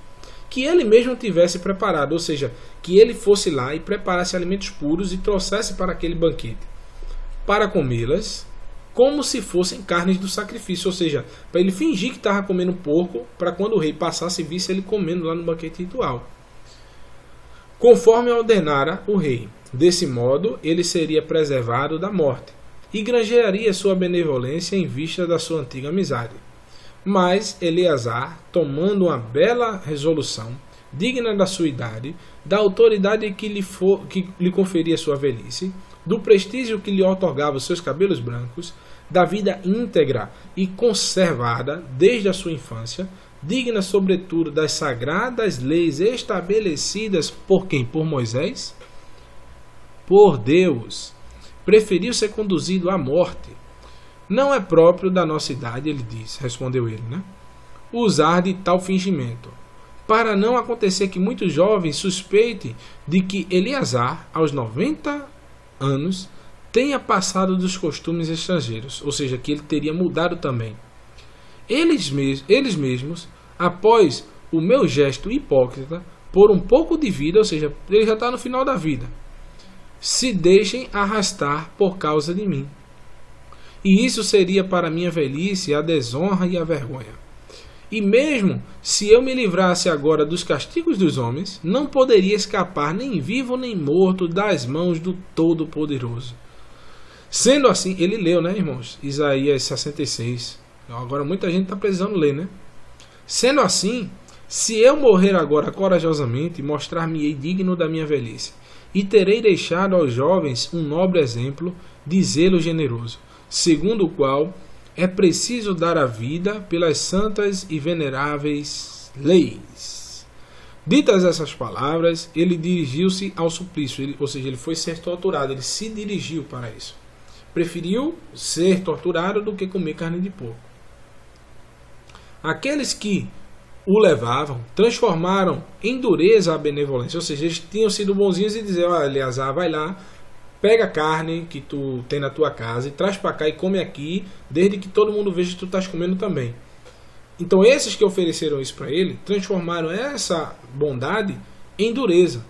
[SPEAKER 1] que ele mesmo tivesse preparado, ou seja, que ele fosse lá e preparasse alimentos puros e trouxesse para aquele banquete, para comê-las como se fossem carnes do sacrifício, ou seja, para ele fingir que estava comendo porco, para quando o rei passasse e visse ele comendo lá no banquete ritual, conforme ordenara o rei. Desse modo, ele seria preservado da morte e granjearia sua benevolência em vista da sua antiga amizade. Mas Eleazar, tomando uma bela resolução, digna da sua idade, da autoridade que lhe conferia sua velhice, do prestígio que lhe otorgava os seus cabelos brancos, da vida íntegra e conservada desde a sua infância, digna sobretudo das sagradas leis estabelecidas por quem? Por Moisés? Por Deus. Preferiu ser conduzido à morte. Não é próprio da nossa idade, ele diz, respondeu ele, usar de tal fingimento, para não acontecer que muitos jovens suspeitem de que Eleazar, aos 90 anos, tenha passado dos costumes estrangeiros, ou seja, que ele teria mudado também. Eles mesmos, após o meu gesto hipócrita, por um pouco de vida, ou seja, ele já está no final da vida, se deixem arrastar por causa de mim. E isso seria para minha velhice a desonra e a vergonha. E mesmo se eu me livrasse agora dos castigos dos homens, não poderia escapar nem vivo nem morto das mãos do Todo-Poderoso. Sendo assim, ele leu, irmãos? Isaías 66. Agora muita gente está precisando ler, Sendo assim, se eu morrer agora corajosamente, mostrar-me-ei digno da minha velhice, e terei deixado aos jovens um nobre exemplo de zelo generoso, segundo o qual é preciso dar a vida pelas santas e veneráveis leis. Ditas essas palavras, ele dirigiu-se ao suplício, ou seja, ele foi ser torturado, ele se dirigiu para isso. Preferiu ser torturado do que comer carne de porco. Aqueles que o levavam transformaram em dureza a benevolência, ou seja, eles tinham sido bonzinhos e diziam: Eleazar, vai lá, pega a carne que tu tem na tua casa e traz para cá e come aqui, desde que todo mundo veja que tu estás comendo também. Então esses que ofereceram isso para ele, transformaram essa bondade em dureza,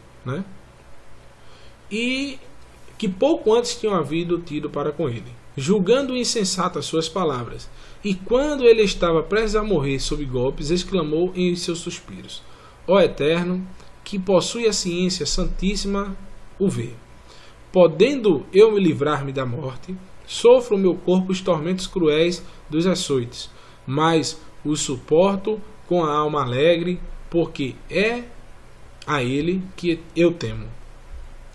[SPEAKER 1] E que pouco antes tinham havido tido para com ele, julgando insensatas suas palavras. E quando ele estava prestes a morrer sob golpes, exclamou em seus suspiros: Ó Eterno, que possui a ciência santíssima, o vê. Podendo eu me livrar-me da morte, sofro o meu corpo os tormentos cruéis dos açoites, mas os suporto com a alma alegre, porque é a ele que eu temo.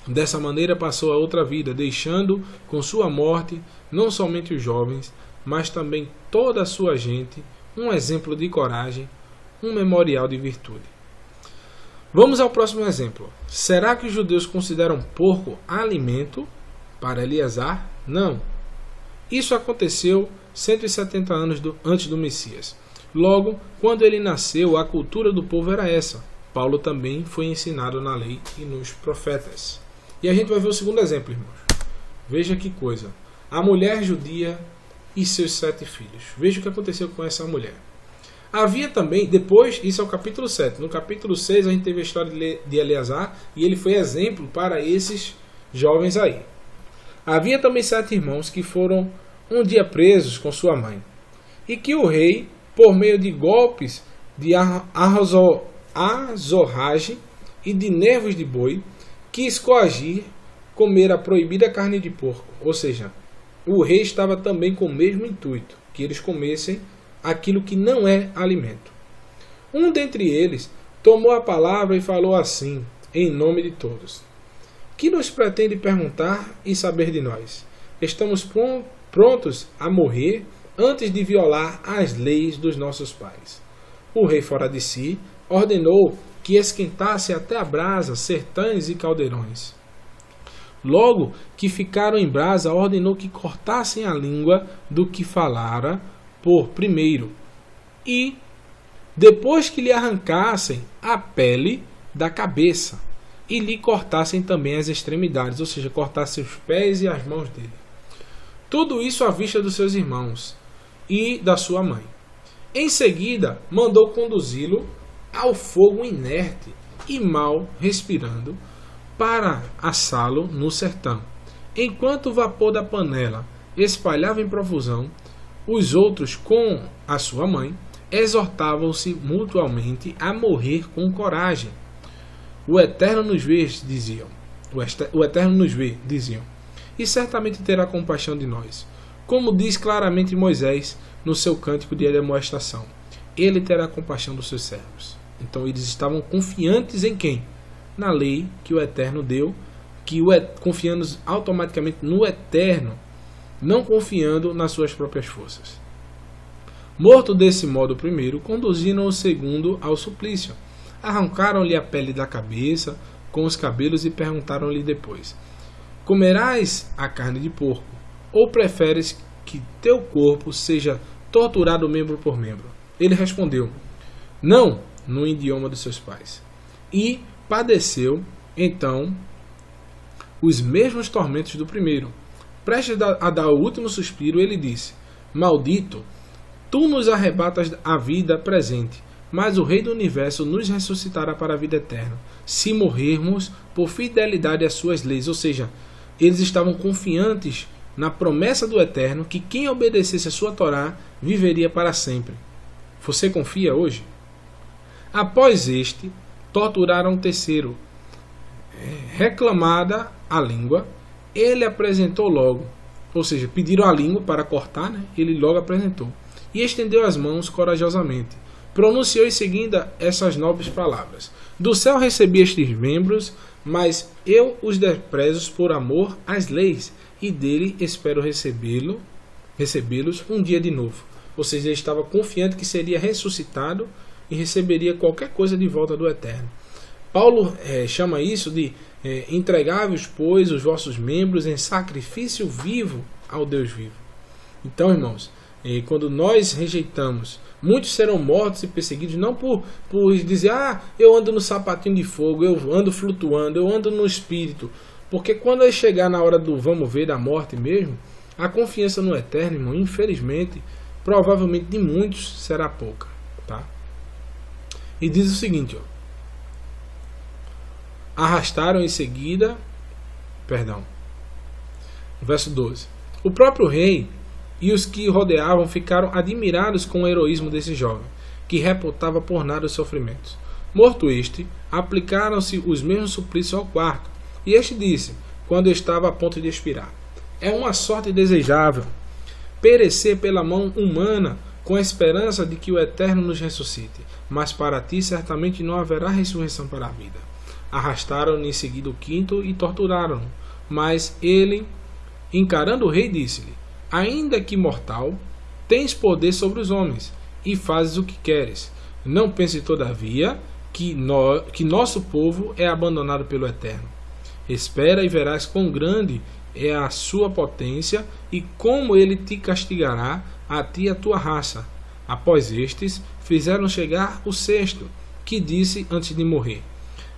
[SPEAKER 1] Dessa maneira passou a outra vida, deixando com sua morte não somente os jovens, mas também toda a sua gente, um exemplo de coragem, um memorial de virtude. Vamos ao próximo exemplo. Será que os judeus consideram porco alimento para Eleazar? Não. Isso aconteceu 170 anos antes do Messias. Logo, quando ele nasceu, a cultura do povo era essa. Paulo também foi ensinado na lei e nos profetas. E a gente vai ver o segundo exemplo, irmãos. Veja que coisa. A mulher judia e seus 7 filhos. Veja o que aconteceu com essa mulher. Havia também, depois, isso é o capítulo 7. No capítulo 6 a gente teve a história de Eleazar e ele foi exemplo para esses jovens aí. Havia também 7 irmãos que foram um dia presos com sua mãe. E que o rei, por meio de golpes de azorragem e de nervos de boi, quis coagir comer a proibida carne de porco. Ou seja, o rei estava também com o mesmo intuito, que eles comessem aquilo que não é alimento. Um dentre eles tomou a palavra e falou assim, em nome de todos: que nos pretende perguntar e saber de nós? Estamos prontos a morrer antes de violar as leis dos nossos pais. O rei, fora de si, ordenou que esquentasse até a brasa sertões e caldeirões. Logo que ficaram em brasa, ordenou que cortassem a língua do que falara por primeiro, e depois que lhe arrancassem a pele da cabeça, e lhe cortassem também as extremidades, ou seja, cortassem os pés e as mãos dele. Tudo isso à vista dos seus irmãos e da sua mãe. Em seguida, mandou conduzi-lo ao fogo inerte e mal respirando, para assá-lo no sertão. Enquanto o vapor da panela espalhava em profusão, os outros, com a sua mãe, exortavam-se mutuamente a morrer com coragem. O Eterno nos vê, diziam. O Eterno nos vê, diziam, e certamente terá compaixão de nós. Como diz claramente Moisés no seu cântico de demonstração, ele terá compaixão dos seus servos. Então eles estavam confiantes em quem? Na lei que o Eterno deu, confiando automaticamente no Eterno, não confiando nas suas próprias forças. Morto desse modo o primeiro, conduziram o segundo ao suplício. Arrancaram-lhe a pele da cabeça com os cabelos e perguntaram-lhe depois: comerás a carne de porco, ou preferes que teu corpo seja torturado membro por membro? Ele respondeu: não, no idioma dos seus pais. E padeceu, então, os mesmos tormentos do primeiro. Prestes a dar o último suspiro, ele disse: maldito, tu nos arrebatas a vida presente, mas o Rei do Universo nos ressuscitará para a vida eterna, se morrermos por fidelidade às suas leis. Ou seja, eles estavam confiantes na promessa do Eterno que quem obedecesse a sua Torá viveria para sempre. Você confia hoje? Após este, torturaram o terceiro. Reclamada a língua, ele apresentou logo. Ou seja, pediram a língua para cortar, né? Ele logo apresentou. E estendeu as mãos corajosamente. Pronunciou em seguida essas nobres palavras: do céu recebi estes membros, mas eu os desprezo por amor às leis, e dele espero recebê-los um dia de novo. Ou seja, ele estava confiante que seria ressuscitado e receberia qualquer coisa de volta do Eterno. Paulo chama isso de entregai-vos, pois, os vossos membros em sacrifício vivo ao Deus vivo. Então, irmãos, quando nós rejeitamos, muitos serão mortos e perseguidos, não por dizer, eu ando no sapatinho de fogo, eu ando flutuando, eu ando no espírito. Porque quando ele chegar na hora do vamos ver, da morte mesmo, a confiança no Eterno, irmão, infelizmente, provavelmente de muitos será pouca. Tá? E diz o seguinte, arrastaram em seguida, verso 12, o próprio rei e os que o rodeavam ficaram admirados com o heroísmo desse jovem, que reputava por nada os sofrimentos. Morto este, aplicaram-se os mesmos suplícios ao quarto, e este disse, quando estava a ponto de expirar: é uma sorte desejável perecer pela mão humana, com a esperança de que o Eterno nos ressuscite, mas para ti certamente não haverá ressurreição para a vida. Arrastaram-no em seguida o quinto e torturaram-no, mas ele, encarando o rei, disse-lhe: ainda que mortal, tens poder sobre os homens, e fazes o que queres. Não pense, todavia, que nosso povo é abandonado pelo Eterno. Espera e verás quão grande é a sua potência, e como ele te castigará, a ti e a tua raça. Após estes, fizeram chegar o sexto, que disse antes de morrer: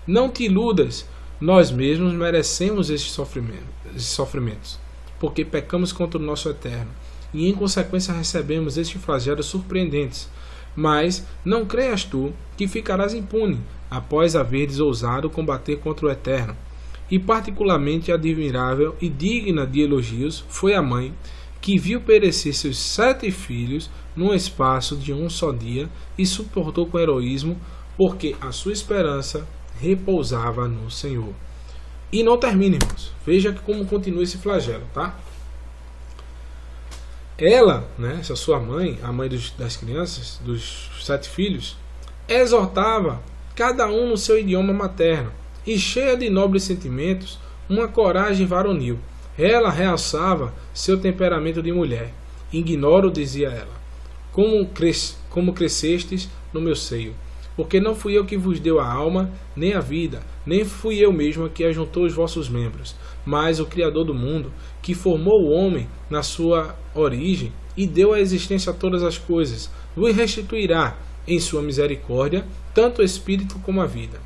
[SPEAKER 1] não te iludas, nós mesmos merecemos estes sofrimentos, porque pecamos contra o nosso Eterno, e em consequência recebemos estes flagelos surpreendentes. Mas não creias tu que ficarás impune, após haveres ousado combater contra o Eterno. E particularmente admirável e digna de elogios foi a mãe, que viu perecer seus 7 filhos num espaço de um só dia e suportou com heroísmo, porque a sua esperança repousava no Senhor. E não termina, irmãos. Veja como continua esse flagelo, tá? Ela, né, essa sua mãe, a mãe das crianças, dos 7 filhos, exortava cada um no seu idioma materno, e cheia de nobres sentimentos, uma coragem varonil. Ela realçava seu temperamento de mulher. Ignoro, dizia ela, como crescestes no meu seio, porque não fui eu que vos deu a alma, nem a vida, nem fui eu mesma que ajuntou os vossos membros, mas o Criador do mundo, que formou o homem na sua origem e deu à existência a todas as coisas, vos restituirá em sua misericórdia tanto o espírito como a vida.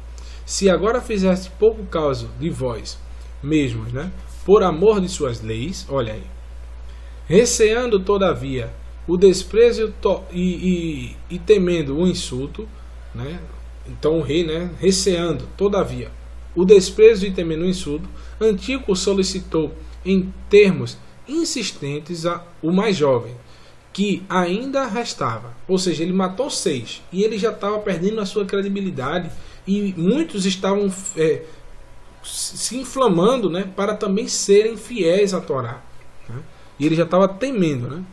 [SPEAKER 1] Se agora fizeste pouco caso de vós mesmos, né, por amor de suas leis, olha aí, receando todavia o desprezo e temendo o insulto, né, então o rei, né, receando todavia o desprezo e temendo o insulto, Antíoco solicitou em termos insistentes o mais jovem, que ainda restava, ou seja, ele matou 6 e ele já estava perdendo a sua credibilidade e muitos estavam se inflamando, né, para também serem fiéis à Torá, né? E ele já estava temendo, né?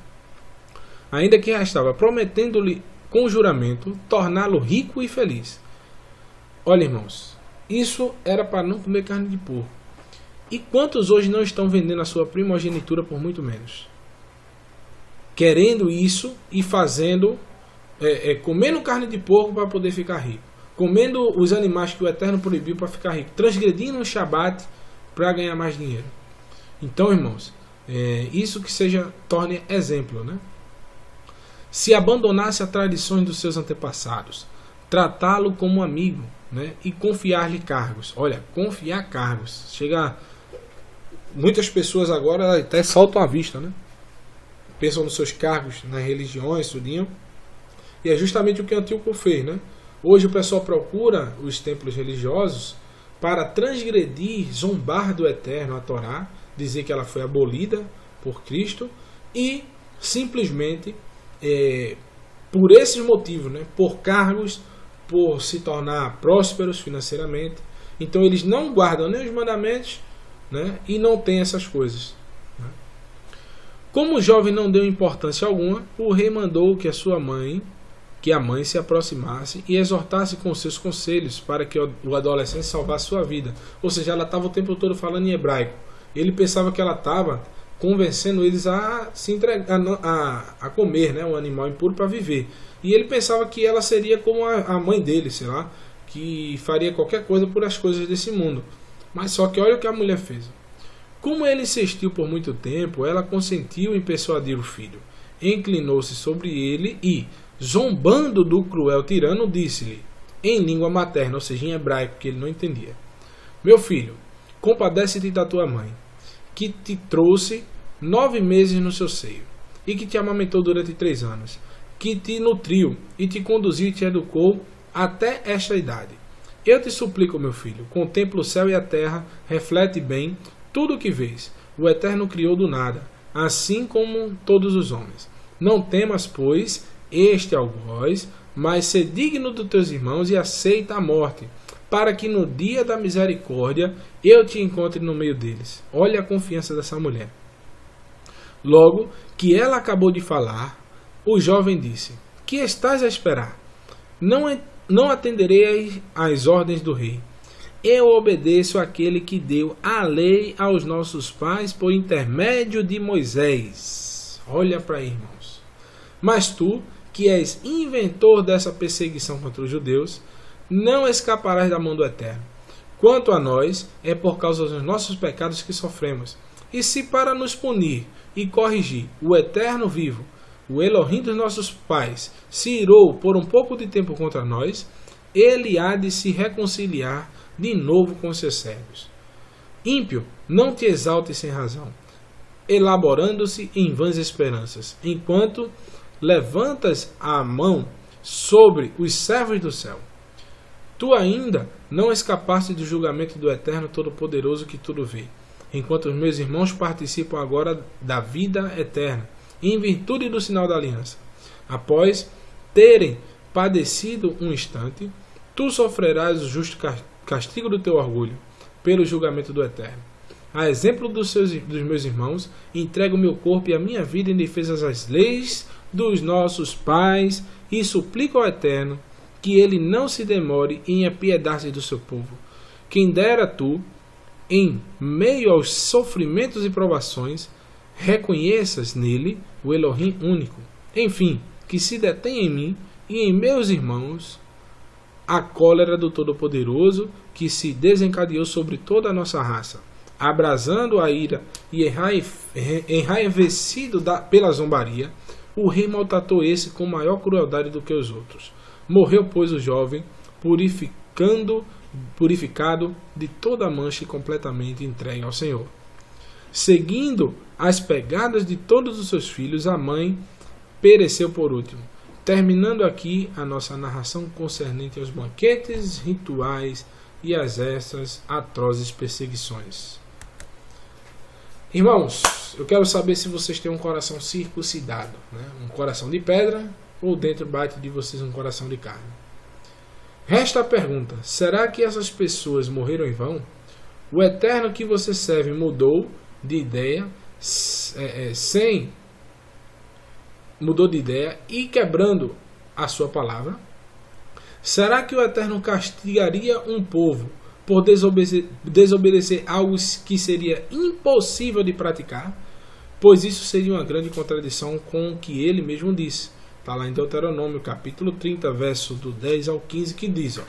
[SPEAKER 1] Ainda que restava, prometendo-lhe com juramento torná-lo rico e feliz. Olha, irmãos, isso era para não comer carne de porco. E quantos hoje não estão vendendo a sua primogenitura por muito menos? Querendo isso e fazendo, comendo carne de porco para poder ficar rico. Comendo os animais que o Eterno proibiu para ficar rico. Transgredindo o Shabat para ganhar mais dinheiro. Então, irmãos, isso que torne exemplo, né? Se abandonasse as tradições dos seus antepassados, tratá-lo como um amigo, né, e confiar-lhe cargos. Olha, confiar cargos. Muitas pessoas agora até saltam à vista, né? Pensam nos seus cargos, nas religiões, tudinho. E é justamente o que Antíoco fez, né? Hoje o pessoal procura os templos religiosos para transgredir, zombar do Eterno, a Torá, dizer que ela foi abolida por Cristo e simplesmente por esses motivos, né, por cargos, por se tornar prósperos financeiramente, então eles não guardam nem os mandamentos, né, e não têm essas coisas, né. Como o jovem não deu importância alguma, o rei mandou que a mãe se aproximasse e exortasse com seus conselhos para que o adolescente salvasse sua vida. Ou seja, ela estava o tempo todo falando em hebraico. Ele pensava que ela estava convencendo eles a se entregar, a comer, né, um animal impuro para viver. E ele pensava que ela seria como a mãe dele, sei lá, que faria qualquer coisa por as coisas desse mundo. Mas só que olha o que a mulher fez. Como ele insistiu por muito tempo, ela consentiu em persuadir o filho. Inclinou-se sobre ele e, zombando do cruel tirano, disse-lhe, em língua materna, ou seja, em hebraico, que ele não entendia: meu filho, compadece-te da tua mãe, que te trouxe 9 meses no seu seio, e que te amamentou durante 3 anos, que te nutriu, e te conduziu e te educou até esta idade. Eu te suplico, meu filho, contempla o céu e a terra, reflete bem tudo o que vês. O Eterno criou do nada, assim como todos os homens. Não temas, pois, este algoz, mas sê digno dos teus irmãos e aceita a morte, para que no dia da misericórdia eu te encontre no meio deles. Olha a confiança dessa mulher. Logo que ela acabou de falar, o jovem disse: que estás a esperar? Não atenderei às ordens do rei. Eu obedeço àquele que deu a lei aos nossos pais por intermédio de Moisés. Olha para aí, irmãos. Mas tu, que és inventor dessa perseguição contra os judeus, não escaparás da mão do Eterno. Quanto a nós, é por causa dos nossos pecados que sofremos. E se para nos punir e corrigir o Eterno vivo, o Elohim dos nossos pais, se irou por um pouco de tempo contra nós, ele há de se reconciliar de novo com seus servos. Ímpio, não te exaltes sem razão, elaborando-se em vãs esperanças, enquanto levantas a mão sobre os servos do céu. Tu ainda não escapaste do julgamento do Eterno Todo-Poderoso que tudo vê, enquanto os meus irmãos participam agora da vida eterna, em virtude do sinal da aliança. Após terem padecido um instante, tu sofrerás o justo castigo do teu orgulho, pelo julgamento do Eterno. A exemplo dos meus irmãos, entrego o meu corpo e a minha vida em defesa das leis dos nossos pais e suplico ao Eterno que ele não se demore em apiedar-se do seu povo. Quem dera tu, em meio aos sofrimentos e provações, reconheças nele o Elohim único. Enfim, que se detenha em mim e em meus irmãos a cólera do Todo-Poderoso que se desencadeou sobre toda a nossa raça, abrasando a ira e enraivecido pela zombaria, o rei maltratou esse com maior crueldade do que os outros. Morreu, pois, o jovem, purificado de toda mancha e completamente entregue ao Senhor. Seguindo as pegadas de todos os seus filhos, a mãe pereceu por último. Terminando aqui a nossa narração concernente aos banquetes rituais e às essas atrozes perseguições. Irmãos, eu quero saber se vocês têm um coração circuncidado, né? Um coração de pedra ou dentro bate de vocês um coração de carne. Resta a pergunta, será que essas pessoas morreram em vão? O Eterno que você serve mudou de ideia mudou de ideia e quebrando a sua palavra? Será que o Eterno castigaria um povo por desobedecer algo que seria impossível de praticar? Pois isso seria uma grande contradição com o que ele mesmo disse. Está lá em Deuteronômio, capítulo 30, verso do 10 ao 15, que diz,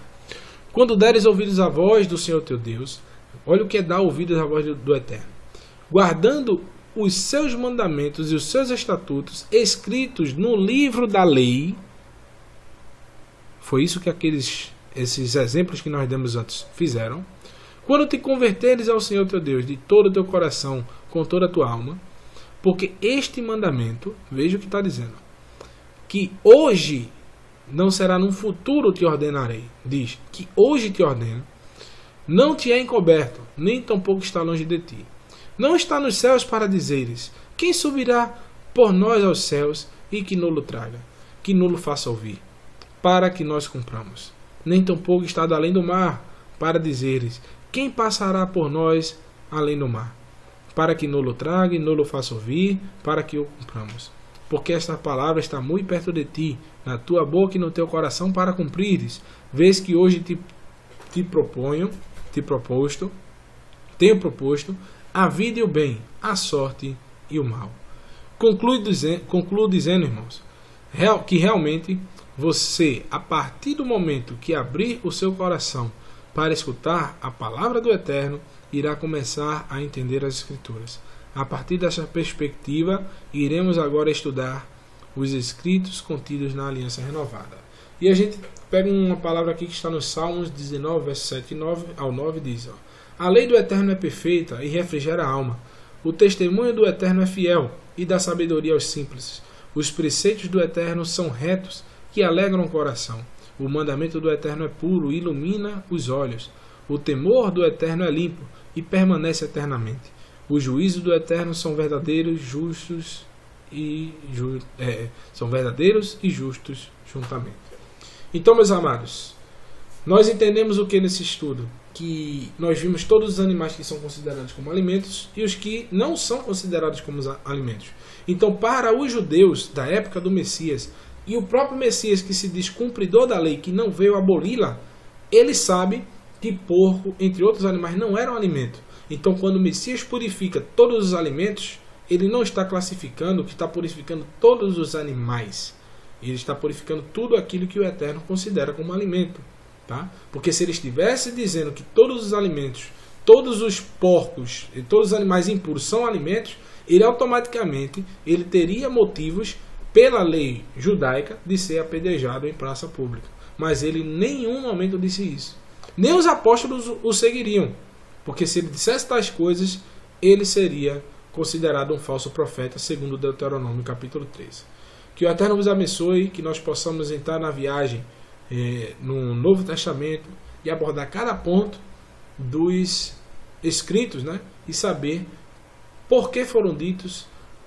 [SPEAKER 1] quando deres ouvidos à voz do Senhor teu Deus, olha o que é dar ouvidos à voz do Eterno, guardando os seus mandamentos e os seus estatutos escritos no livro da lei. Foi isso que esses exemplos que nós demos antes fizeram. Quando te converteres ao Senhor teu Deus de todo o teu coração, com toda a tua alma, porque este mandamento, veja o que está dizendo, que hoje, não será num futuro te ordenarei, diz, que hoje te ordeno, não te é encoberto, nem tampouco está longe de ti. Não está nos céus para dizeres, quem subirá por nós aos céus e que nulo traga, que nulo faça ouvir, para que nós cumpramos. Nem tampouco está além do mar, para dizeres, quem passará por nós além do mar, para que nulo traga e nulo faça ouvir, para que o cumpramos. Porque esta palavra está muito perto de ti, na tua boca e no teu coração para cumprires. Vês que hoje tenho proposto a vida e o bem, a sorte e o mal. Concluo dizendo, irmãos, que realmente você, a partir do momento que abrir o seu coração para escutar a palavra do Eterno, irá começar a entender as Escrituras. A partir dessa perspectiva, iremos agora estudar os escritos contidos na Aliança Renovada. E a gente pega uma palavra aqui que está nos Salmos 19, versos 7 ao 9, diz, a lei do Eterno é perfeita e refrigera a alma. O testemunho do Eterno é fiel e dá sabedoria aos simples. Os preceitos do Eterno são retos que alegram o coração. O mandamento do Eterno é puro e ilumina os olhos. O temor do Eterno é limpo e permanece eternamente. Os juízos do Eterno são verdadeiros, justos e justos juntamente. Então, meus amados, nós entendemos o que nesse estudo? Que nós vimos todos os animais que são considerados como alimentos e os que não são considerados como alimentos. Então, para os judeus da época do Messias e o próprio Messias que se diz cumpridor da lei, que não veio aboli-la, ele sabe que porco, entre outros animais, não era um alimento. Então, quando o Messias purifica todos os alimentos, ele não está classificando que está purificando todos os animais. Ele está purificando tudo aquilo que o Eterno considera como alimento. Tá? Porque se ele estivesse dizendo que todos os alimentos, todos os porcos e todos os animais impuros são alimentos, ele automaticamente teria motivos, pela lei judaica, de ser apedrejado em praça pública. Mas ele em nenhum momento disse isso. Nem os apóstolos o seguiriam. Porque se ele dissesse tais coisas, ele seria considerado um falso profeta, segundo Deuteronômio capítulo 13. Que o Eterno vos abençoe, que nós possamos entrar na viagem no Novo Testamento e abordar cada ponto dos escritos, né? E saber por que foram ditos,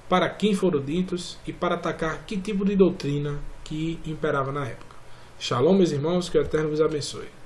[SPEAKER 1] para quem foram ditos e para atacar que tipo de doutrina que imperava na época. Shalom, meus irmãos, que o Eterno vos abençoe.